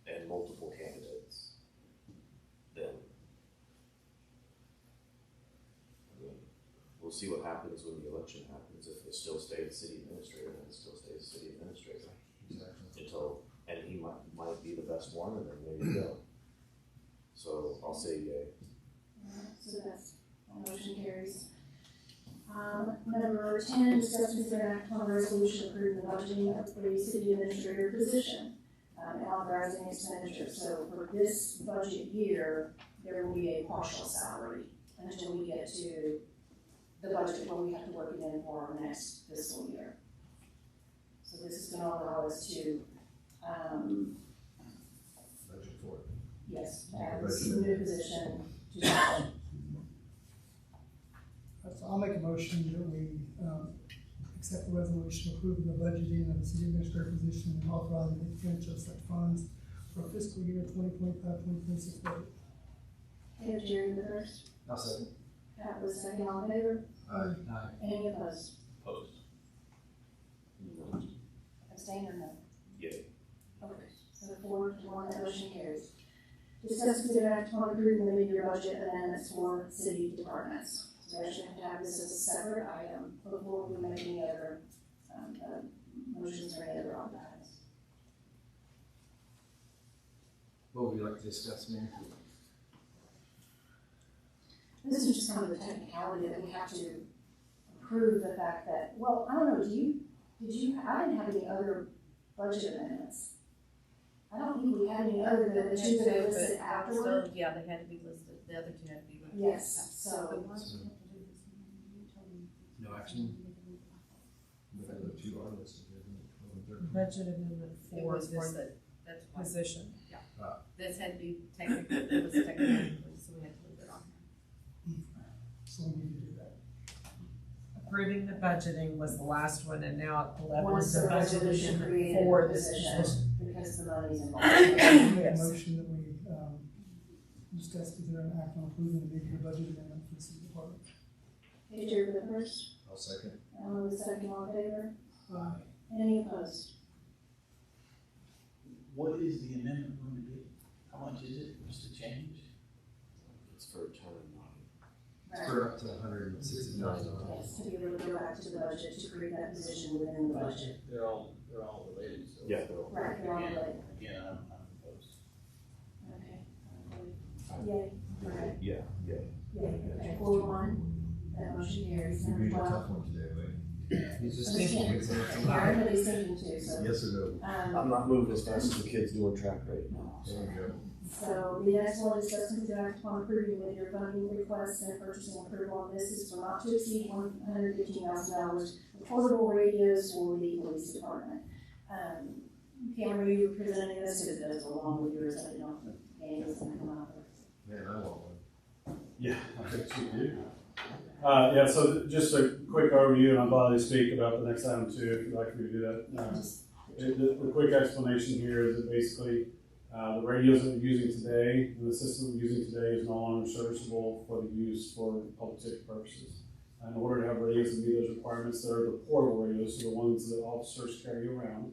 [SPEAKER 8] and multiple candidates, then I mean, we'll see what happens when the election happens. If it still stays city administrator, then it still stays city administrator.
[SPEAKER 7] Exactly.
[SPEAKER 8] Until, and he might be the best one, and then there you go. So I'll say yay.
[SPEAKER 1] Alright, so that's, motion carries. Number 10, discuss consider act on a resolution approving the budgeting of the city administrator position, and authorizing expenditure. So for this budget year, there will be a partial salary until we get to the budget where we have to work it in for our next fiscal year. So this is gonna allow us to,
[SPEAKER 7] Budget for it.
[SPEAKER 1] yes, add this new position to the budget.
[SPEAKER 10] So I'll make a motion that we accept the resolution approving the budgeting of the city administrator position and authorizing the expenditure of such funds for fiscal year 2025-2026 budget.
[SPEAKER 1] Okay, Jerry the first,
[SPEAKER 11] I'll second.
[SPEAKER 1] Pat was second, all in favor?
[SPEAKER 11] Aye.
[SPEAKER 1] Any opposed?
[SPEAKER 12] Opposed.
[SPEAKER 1] Abstain or no?
[SPEAKER 8] Yay.
[SPEAKER 1] Okay, so 4-1, that motion carries. Discuss, consider act upon approving the mid-year budget amendments for city departments. So we actually have to have this as a separate item before we make any other, motions or any other items.
[SPEAKER 11] What would you like to discuss, Mayor?
[SPEAKER 1] This is just kind of a technicality that we have to approve the fact that, well, I don't know, I didn't have any other budget amendments. I don't think we had any other than the two that I listed afterward.
[SPEAKER 14] Yeah, they had to be listed, the other two had to be listed.
[SPEAKER 1] Yes, so,
[SPEAKER 11] No action? The other two are listed,
[SPEAKER 15] Budget amendment
[SPEAKER 14] It
[SPEAKER 15] for
[SPEAKER 14] was for
[SPEAKER 15] this
[SPEAKER 14] the, that's why,
[SPEAKER 15] position.
[SPEAKER 14] this had to be technical, it was technical, so we had to leave it on here.
[SPEAKER 10] So we need to do that.
[SPEAKER 15] Approving the budgeting was the last one, and now 11
[SPEAKER 1] once
[SPEAKER 15] is the
[SPEAKER 1] the
[SPEAKER 15] budget
[SPEAKER 1] resolution
[SPEAKER 15] amendment
[SPEAKER 1] created
[SPEAKER 15] for
[SPEAKER 1] the
[SPEAKER 15] this
[SPEAKER 1] position,
[SPEAKER 15] position.
[SPEAKER 1] because the money's involved.
[SPEAKER 10] Make a
[SPEAKER 15] Yes.
[SPEAKER 10] motion that we, discuss, consider, and act on approving the mid-year budget amendment for the city department.
[SPEAKER 1] Okay, Jerry the first,
[SPEAKER 11] I'll second.
[SPEAKER 1] Alan the second, all in favor?
[SPEAKER 10] Aye.
[SPEAKER 1] Any opposed?
[SPEAKER 12] What is the amendment going to be? How much is it, just to change?
[SPEAKER 8] It's for a term,
[SPEAKER 10] It's for up to $160,000.
[SPEAKER 1] Yes, to be able to go back to the budget to create that position within the budget.
[SPEAKER 12] They're all related, so.
[SPEAKER 8] yeah, they're all.
[SPEAKER 1] Right, they're all related.
[SPEAKER 12] Again, I'm opposed.
[SPEAKER 1] Okay. Yay, okay,
[SPEAKER 8] Yeah, yeah.
[SPEAKER 1] yay, okay, 4-1, that motion carries. Number 12.
[SPEAKER 11] one today, wait. He's just
[SPEAKER 1] Understand.
[SPEAKER 11] thinking, it's a
[SPEAKER 1] Yeah,
[SPEAKER 11] lot.
[SPEAKER 1] everybody's thinking too, so.
[SPEAKER 11] Yes or no?
[SPEAKER 8] I'm not moving as fast as the kids doing track right now.
[SPEAKER 11] There we go.
[SPEAKER 1] So the next one is discuss consider act upon approving with your funding request and purchasing approval on this is for not to exceed $115,000 for portable radios for the police department. Cameron, you were presenting this, because it goes along with yours, I didn't know if the game was gonna come out.
[SPEAKER 11] Man, I want one.
[SPEAKER 13] Yeah, I think you do. Yeah, so just a quick overview, and I'll gladly speak about the next item too, if you'd like me to do that. The quick explanation here is that basically, the radios that we're using today, and the system we're using today is no longer serviceable for the use for public safety purposes. In order to have radios that meet those requirements, they're the portable radios, so the ones that officers carry around,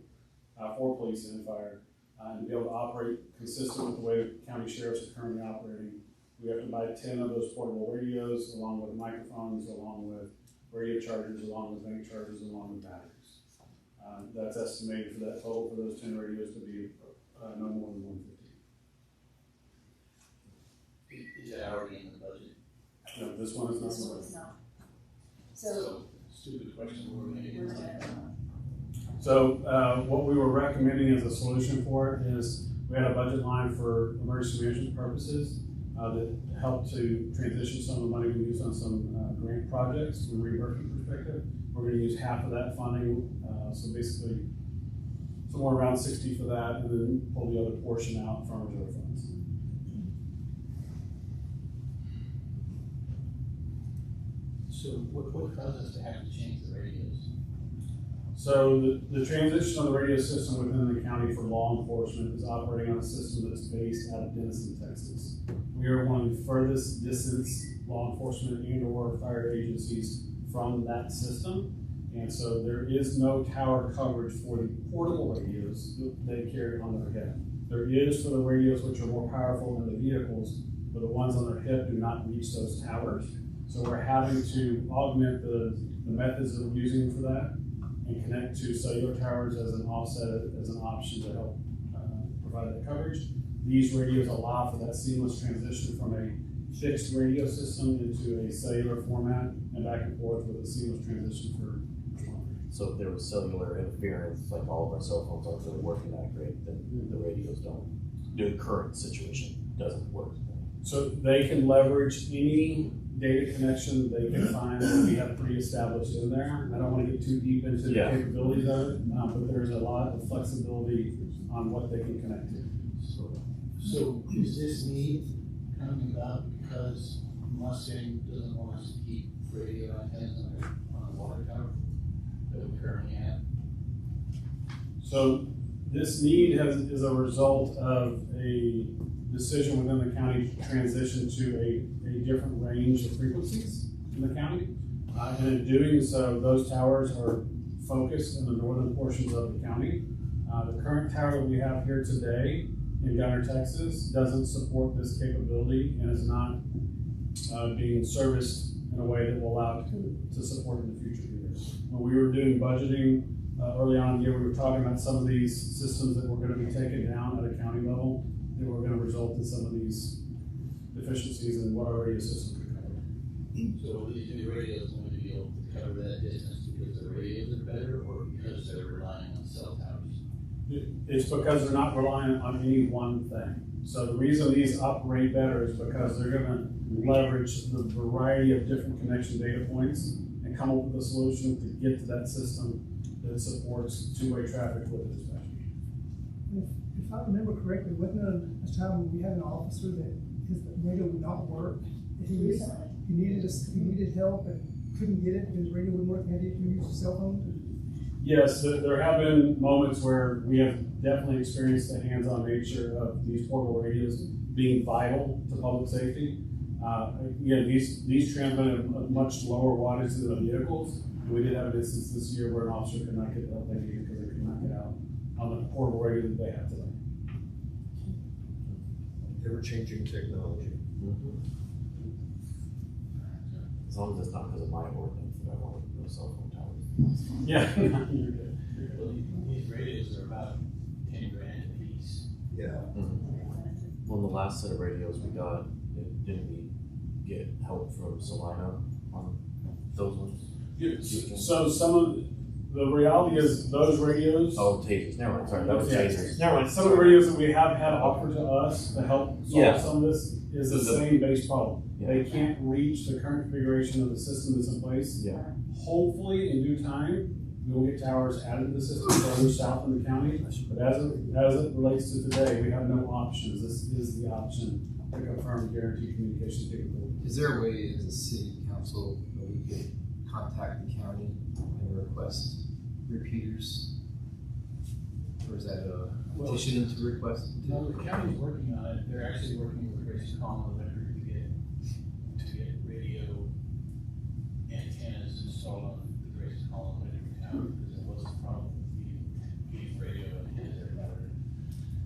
[SPEAKER 13] for police and fire, and to be able to operate consistent with the way county sheriffs are currently operating. We have to buy 10 of those portable radios, along with microphones, along with radio chargers, along with bank chargers, along with batteries. That's estimated for that total for those 10 radios to be no more than 150.
[SPEAKER 12] Is that already in the budget?
[SPEAKER 13] No, this one is not.
[SPEAKER 1] This one is not. So,
[SPEAKER 12] So, stupid question, we're gonna get
[SPEAKER 1] we're
[SPEAKER 12] into.
[SPEAKER 13] So what we were recommending as a solution for it is we had a budget line for emergency management purposes that helped to transition some of the money we use on some grant projects from a reimbursement perspective. We're going to use half of that funding, so basically somewhere around 60 for that, and then pull the other portion out from reserve funds.
[SPEAKER 12] So what caused us to have to change the radios?
[SPEAKER 13] So the transition of the radio system within the county for law enforcement is operating on a system that's based out of Denison, Texas. We are one of the furthest distance law enforcement and or fire agencies from that system. And so there is no tower coverage for the portable radios that they carry on their hip. There is for the radios which are more powerful than the vehicles, but the ones on their hip do not reach those towers. So we're having to augment the methods that we're using for that and connect to cellular towers as an offset, as an option to help provide that coverage. These radios allow for that seamless transition from a fixed radio system into a cellular format and back and forth with a seamless transition for
[SPEAKER 8] So if there was cellular interference, like all of our cell phones aren't really working that great, then the radios don't. The current situation doesn't work.
[SPEAKER 13] So they can leverage any data connection they can find that we have pre-established in there. I don't want to get too deep into the capabilities of it, but there's a lot of flexibility on what they can connect to.
[SPEAKER 12] So is this need coming about because Mustang doesn't want us to keep radio antennas on a water tower that we currently have?
[SPEAKER 13] So This need is a result of a decision within the county to transition to a different range of frequencies in the county. And in doing so, those towers are focused in the northern portions of the county. The current tower that we have here today in Gunter, Texas, doesn't support this capability and is not being serviced in a way that will allow it to support in the future years. When we were doing budgeting early on in the year, we were talking about some of these systems that were going to be taken down at a county level that were going to result in some of these deficiencies in what our radio system could cover.
[SPEAKER 12] So these new radios going to be able to cover that distance because the radios are better, or because they're relying on cell towers?
[SPEAKER 13] It's because they're not relying on any one thing. So the reason these operate better is because they're going to leverage the variety of different connection data points and come up with a solution to get to that system that supports two-way traffic with dispatch.
[SPEAKER 10] If I remember correctly, wasn't there a time when we had an officer that his radio would not work? He needed help and couldn't get it because his radio wouldn't work and had to use his cell phone?
[SPEAKER 13] Yes, there have been moments where we have definitely experienced the hands-on nature of these portable radios being vital to public safety. Again, these transmit at much lower wattage than the vehicles. And we did have an instance this year where an officer could not get the help they needed because they could not get out on the portable radio that they have today.
[SPEAKER 7] Ever-changing technology.
[SPEAKER 8] As long as it's not because of my ordinance that I want no cell phone towers.
[SPEAKER 13] Yeah.
[SPEAKER 12] Well, these radios are about 10 grand a piece.
[SPEAKER 7] Yeah.
[SPEAKER 8] Well, the last set of radios we got, didn't we get help from Salina on those ones?
[SPEAKER 13] So some of the reality is those radios.
[SPEAKER 8] Oh, tasers. Never mind. Sorry, that was tasers. Never mind.
[SPEAKER 13] Some of the radios that we have had offered to us to help solve some of this is the
[SPEAKER 8] So
[SPEAKER 13] same base problem.
[SPEAKER 8] Yeah.
[SPEAKER 13] They can't reach the current configuration of the system that's in place.
[SPEAKER 8] Yeah.
[SPEAKER 13] Hopefully, in due time, we will get towers added to the system further south in the county. But as it relates to today, we have no options. This is the option to confirm guaranteed communication capability.
[SPEAKER 11] Is there a way as a city council that we could contact the county and request repeaters? Or is that a petition to request?
[SPEAKER 12] No, the county's working on it. They're actually working with Grace Collin Electric to get radio antennas installed on the Grace Collin Electric tower, because there was a problem with getting radio antennas everywhere.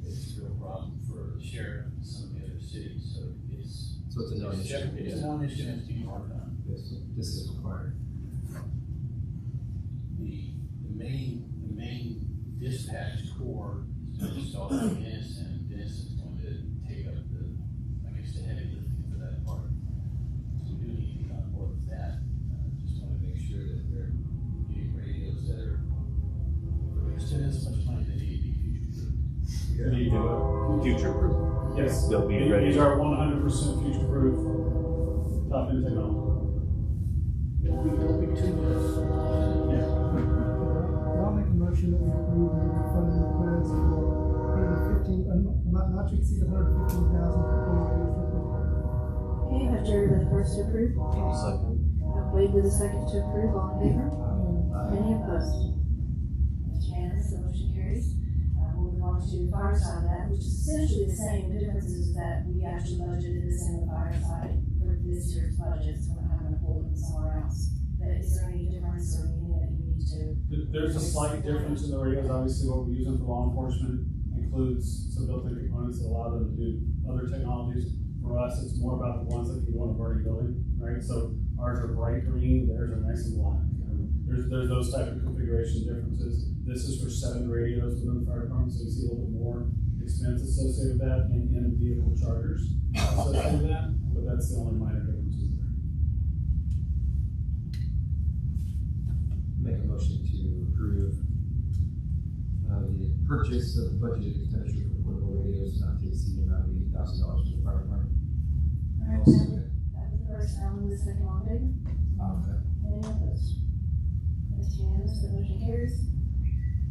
[SPEAKER 12] It's a real problem for the sheriff and some of the other cities, so it's
[SPEAKER 11] a non-issue.
[SPEAKER 12] It's a non-issue and it's being worked on.
[SPEAKER 11] This is required.
[SPEAKER 12] The main dispatch core is to install in Denison, and Denison is going to take up the heavy lifting for that part. So we do need to be on board with that. Just want to make sure that we're getting radios that are, if we're going to spend this much money, they need to be future-proof.
[SPEAKER 8] Future-proof.
[SPEAKER 13] Yes.
[SPEAKER 8] They'll be ready.
[SPEAKER 13] These are 100% future-proof, top-end technology.
[SPEAKER 12] It'll be too much.
[SPEAKER 10] I'll make a motion that we approve the funding request for not to exceed $115,000 for
[SPEAKER 1] Okay, I have Jerry with the first to approve.
[SPEAKER 8] Second.
[SPEAKER 1] Wade with the second to approve. All in favor? Any opposed? Mr. Janice, the motion carries. We'll move on to the fire side of that, which is essentially the same. The difference is that we actually budgeted this in the fire side for this year's budget, so we're not having to pull them somewhere else. But is there any difference or anything that you need to?
[SPEAKER 13] There's a slight difference in the radios. Obviously, what we're using for law enforcement includes some built-in components that allow them to do other technologies. For us, it's more about the ones that can go in a burning building, right? So ours are bright green, theirs are nice and black. There's those type of configuration differences. This is for 7 radios within the fire department, so you see a little bit more expense associated with that and in-vehicle chargers associated with that, but that's the only minor differences there.
[SPEAKER 11] Make a motion to approve the purchase of budgeted expenditure for portable radios not to exceed the amount of $80,000 for the fire department.
[SPEAKER 1] All right, that was the first, Alan, the second, all in favor?
[SPEAKER 11] Okay.
[SPEAKER 1] Any opposed? Mr. Janice, the motion carries.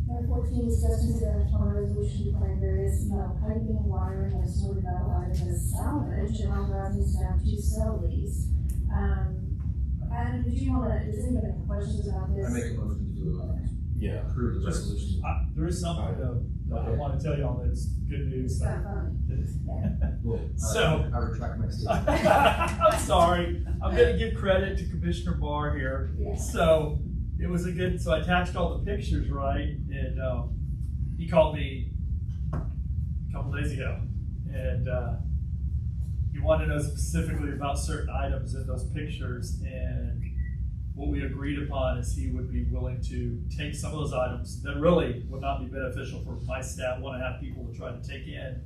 [SPEAKER 1] Number 14, discuss consider a resolution declaring various metal piping, wiring, and assorted metal items as salvage and authorizing staff to sell these. Adam, did you want to, does anybody have questions about this?
[SPEAKER 11] I make a motion to
[SPEAKER 8] Yeah.
[SPEAKER 11] approve the resolution.
[SPEAKER 5] There is something that I want to tell y'all that's good news.
[SPEAKER 1] It's kind of funny.
[SPEAKER 11] Well,
[SPEAKER 5] So-
[SPEAKER 11] I retract my statement.
[SPEAKER 5] I'm sorry. I'm gonna give credit to Commissioner Barr here.
[SPEAKER 1] Yes.
[SPEAKER 5] So it was so I attached all the pictures, right? And he called me a couple days ago, and he wanted to know specifically about certain items in those pictures. And what we agreed upon is he would be willing to take some of those items that really would not be beneficial for my staff, 1.5 people to try to take in,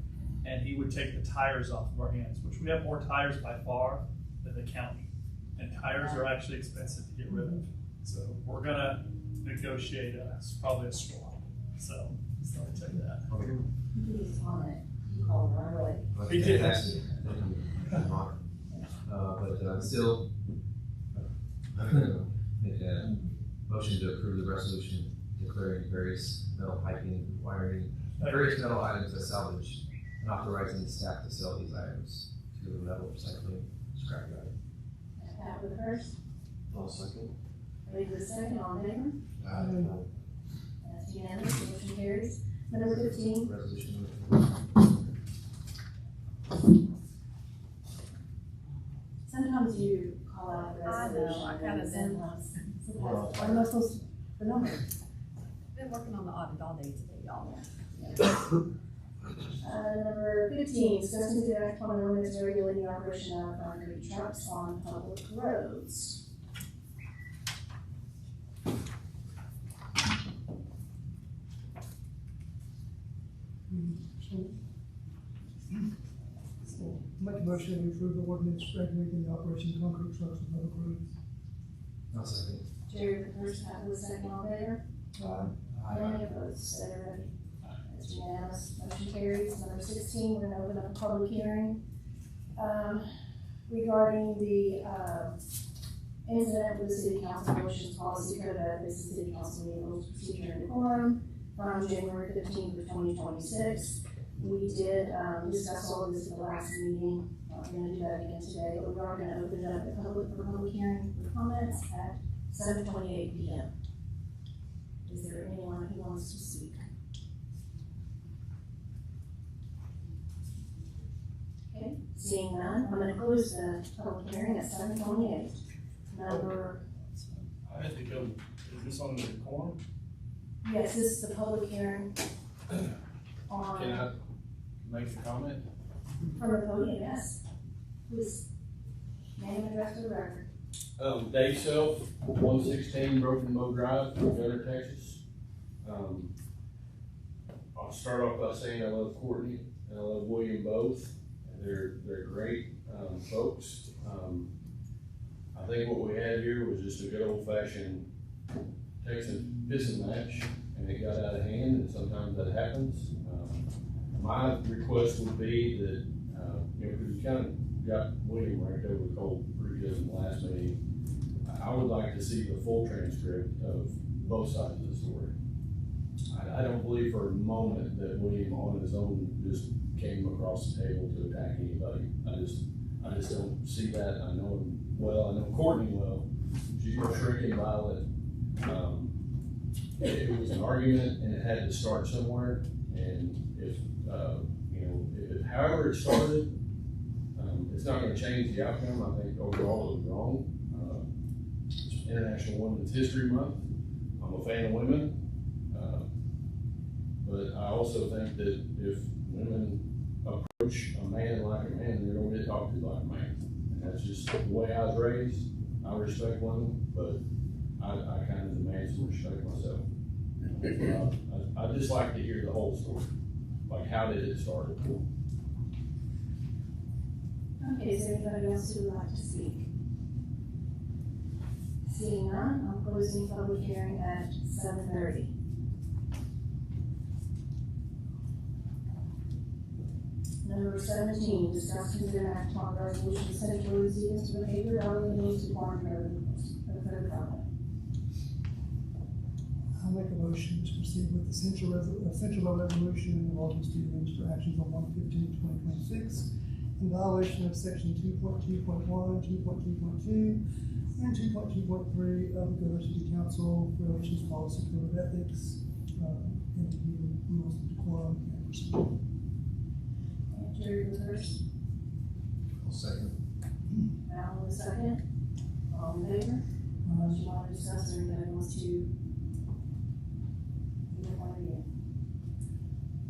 [SPEAKER 5] and he would take the tires off of our hands, which we have more tires by far than the county. And tires are actually expensive to get rid of. So we're gonna negotiate probably a swap. So just thought I'd tell you that.
[SPEAKER 11] Okay.
[SPEAKER 1] He's on it. He called right away.
[SPEAKER 11] Well,
[SPEAKER 5] He did.
[SPEAKER 11] fantastic. Thank you. But still, make a motion to approve the resolution declaring various metal piping, wiring, various metal items as salvage, and authorizing the staff to sell these items to the metal recycling scrapyard.
[SPEAKER 1] Pat with the first,
[SPEAKER 8] I'll second.
[SPEAKER 1] Lee with the second, all in favor? That's unanimous, motion carries. Number 15,
[SPEAKER 11] Resolution.
[SPEAKER 1] sometimes you call out the
[SPEAKER 14] I know,
[SPEAKER 1] resolution.
[SPEAKER 14] I kinda
[SPEAKER 1] and
[SPEAKER 14] did.
[SPEAKER 1] sometimes, I'm not supposed to, the number.
[SPEAKER 14] Been working on the audit all day today, y'all.
[SPEAKER 1] Number 15, discuss and consider act on an ordinance regulating the operation of concrete trucks on public roads.
[SPEAKER 10] So, make a motion to approve the ordinance regulating the operation of concrete trucks on public roads.
[SPEAKER 11] I'll second.
[SPEAKER 1] Jerry with the first, Pat with the second, all in favor? Any opposed, say ready. That's unanimous, motion carries. Number 16, we're gonna open up a public hearing, regarding the, incident with the city council motions policy code of ethics and city council meeting rules, procedure, and quorum from January 15th of 2026. We did, discuss all of this at the last meeting. We're gonna do that again today, but we are gonna open it up to public hearing for comments at 7:28 p.m. Is there anyone who wants to speak? Okay, seeing none, I'm gonna close the public hearing at 7:28. Number,
[SPEAKER 2] I have to go, is this on the quorum?
[SPEAKER 1] yes, this is the public hearing on,
[SPEAKER 12] Can I make a comment?
[SPEAKER 1] from the podium, yes. Please, name and address for the record.
[SPEAKER 12] Dave Self, 116 Broken Bow Drive, Gunter, Texas. I'll start off by saying I love Courtney and I love William both. They're great folks. I think what we had here was just a good old fashioned Texas pissing match, and it got out of hand, and sometimes that happens. My request would be that, because you kind of got William right over the cold pretty good in the last meeting. I would like to see the full transcript of both sides of the story. I don't believe for a moment that William on his own just came across the table to attack anybody. I just don't see that. I know him well, I know Courtney well. She's no shrinking violet. It was an argument and it had to start somewhere. And if, however it started, it's not gonna change the outcome. I think overall it was wrong. It's International Women's History Month. I'm a fan of women. But I also think that if women approach a man like a man, they're gonna get talked to like a man. And that's just the way I was raised. I respect women, but I kind of demand some respect myself. I'd just like to hear the whole story. Like, how did it start?
[SPEAKER 1] Okay, is there anybody else who would like to speak? Seeing none, I'm closing public hearing at 7:30. Number 17, discuss consider act on resolution setting Louisiana's behavior hourly needs to farm revenues for the federal government.
[SPEAKER 10] I'll make a motion to proceed with the essential resolution of Alton Stevens for actions on 1/15/2026 in violation of section 2.2.1, 2.2.2, And 2.2.3 of the Gunter City Council Relations Policy Code of Ethics, and the rules of decorum and procedure.
[SPEAKER 1] And Jerry was first,
[SPEAKER 11] I'll second.
[SPEAKER 1] Alan was second. All in favor? Unless you want to discuss or anybody wants to. Either one again.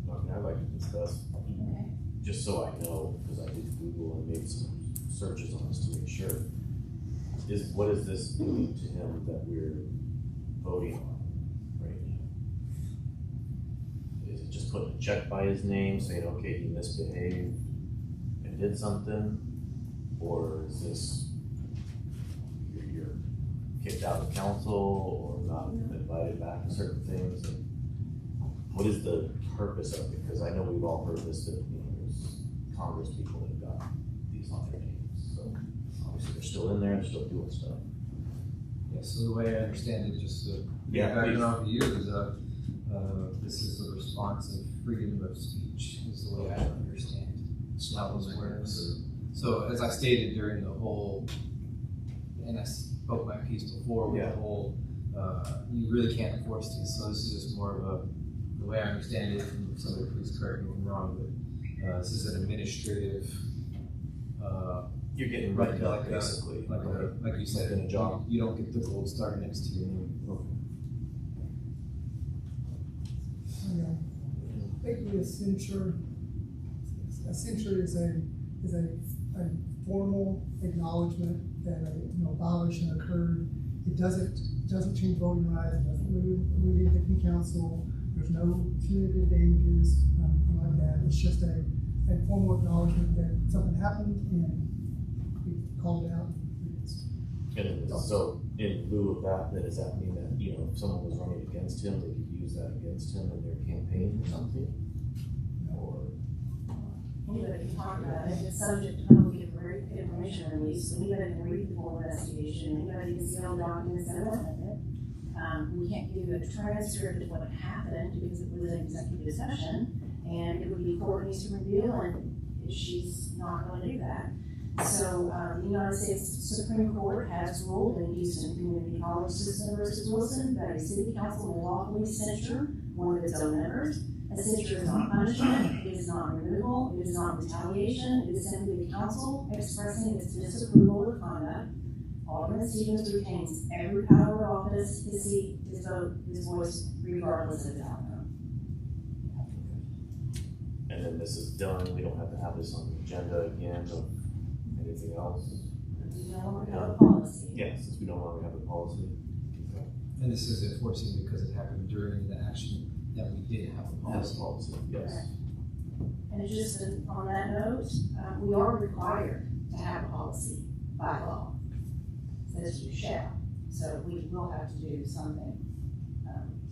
[SPEAKER 8] Okay, I'd like to discuss,
[SPEAKER 1] Okay.
[SPEAKER 8] just so I know, because I did Google and made some searches on this to make sure. What is this doing to him that we're voting on right now? Is it just putting a check by his name saying, okay, he misbehaved and did something? Or is this, you're kicked out of council or not invited back to certain things? And what is the purpose of it? Because I know we've all heard this, that, there's Congress people that got these on their names. So obviously they're still in there and still doing stuff.
[SPEAKER 11] Yeah, so the way I understand it, just to
[SPEAKER 8] Yeah,
[SPEAKER 11] back it
[SPEAKER 8] please.
[SPEAKER 11] off of you, is this is a response of freedom of speech, is the way I understand how this works. So as I stated during the whole, and I spoke my piece before with the whole, you really can't enforce this. So this is just more of a, the way I understand it, and somebody please correct me if I'm wrong, but this is an administrative,
[SPEAKER 8] You're getting written up basically.
[SPEAKER 11] like you said,
[SPEAKER 8] in a job.
[SPEAKER 11] You don't get the gold star next to you.
[SPEAKER 10] Basically, a censure is a formal acknowledgement that a violation occurred. It doesn't change voting rights. It doesn't remove anything from council. There's no punitive damages, anything like that. It's just a formal acknowledgement that something happened and we called it out.
[SPEAKER 8] And so in lieu of that, then does that mean that, if someone was running against him, they could use that against him in their campaign or something? Or
[SPEAKER 1] Anybody can talk about it, it's subject to public information release, anybody can read the full investigation, anybody can see all the documents that went with it. We can't give you a transcript of what happened because it was an executive session, and it would be Courtney's to review, and she's not going to do that. So, the United States Supreme Court has ruled in Houston Community College System versus Wilson that a city council may lawfully censure one of its own members. A censure is not punishment, it is not removal, it is not retaliation, it is simply the council expressing its disapproval of conduct. Alderman Stevens retains every power of office, his seat, his vote, his voice, regardless of the outcome.
[SPEAKER 8] and then this is done, we don't have to have this on the agenda again or anything else?
[SPEAKER 1] We no longer have a policy.
[SPEAKER 8] Yeah, since we no longer have a policy. Okay.
[SPEAKER 11] And this is enforcing because it happened during the action that we did have a
[SPEAKER 8] Has
[SPEAKER 11] policy.
[SPEAKER 8] policy, yes.
[SPEAKER 1] And it's just on that note, we are required to have a policy by law. It says you shall, so we will have to do something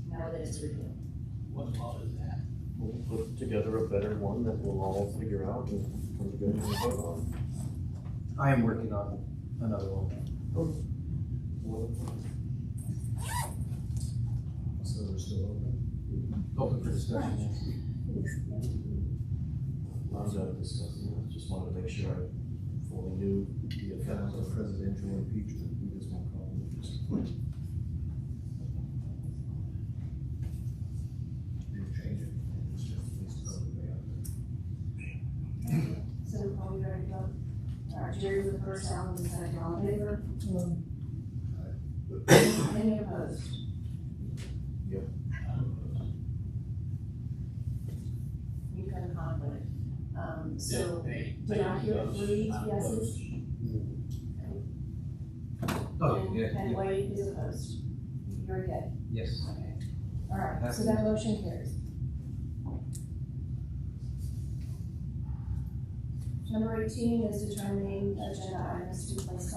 [SPEAKER 1] now that it's repealed.
[SPEAKER 12] What law is that?
[SPEAKER 8] We'll put together a better one that we'll all figure out and come together and vote on.
[SPEAKER 11] I am working on another one. So we're still open for discussion.
[SPEAKER 8] I'm done discussing it, just wanted to make sure I fully knew the effect of
[SPEAKER 11] Presidential impeachment, we just won't call it. Change it. It's just at least publicly out there.
[SPEAKER 1] So are we ready to vote? All right, Jerry with the first, Alan with the second, all in favor? Any opposed?
[SPEAKER 8] Yep.
[SPEAKER 1] You've got a conflict. So,
[SPEAKER 12] Hey,
[SPEAKER 1] did I hear 3 yeses?
[SPEAKER 11] Oh, yeah,
[SPEAKER 1] And
[SPEAKER 11] yeah,
[SPEAKER 1] Wade is opposed? You're good?
[SPEAKER 11] yes.
[SPEAKER 1] Okay. All right, so that motion carries. Number 18 is determining agenda items to be placed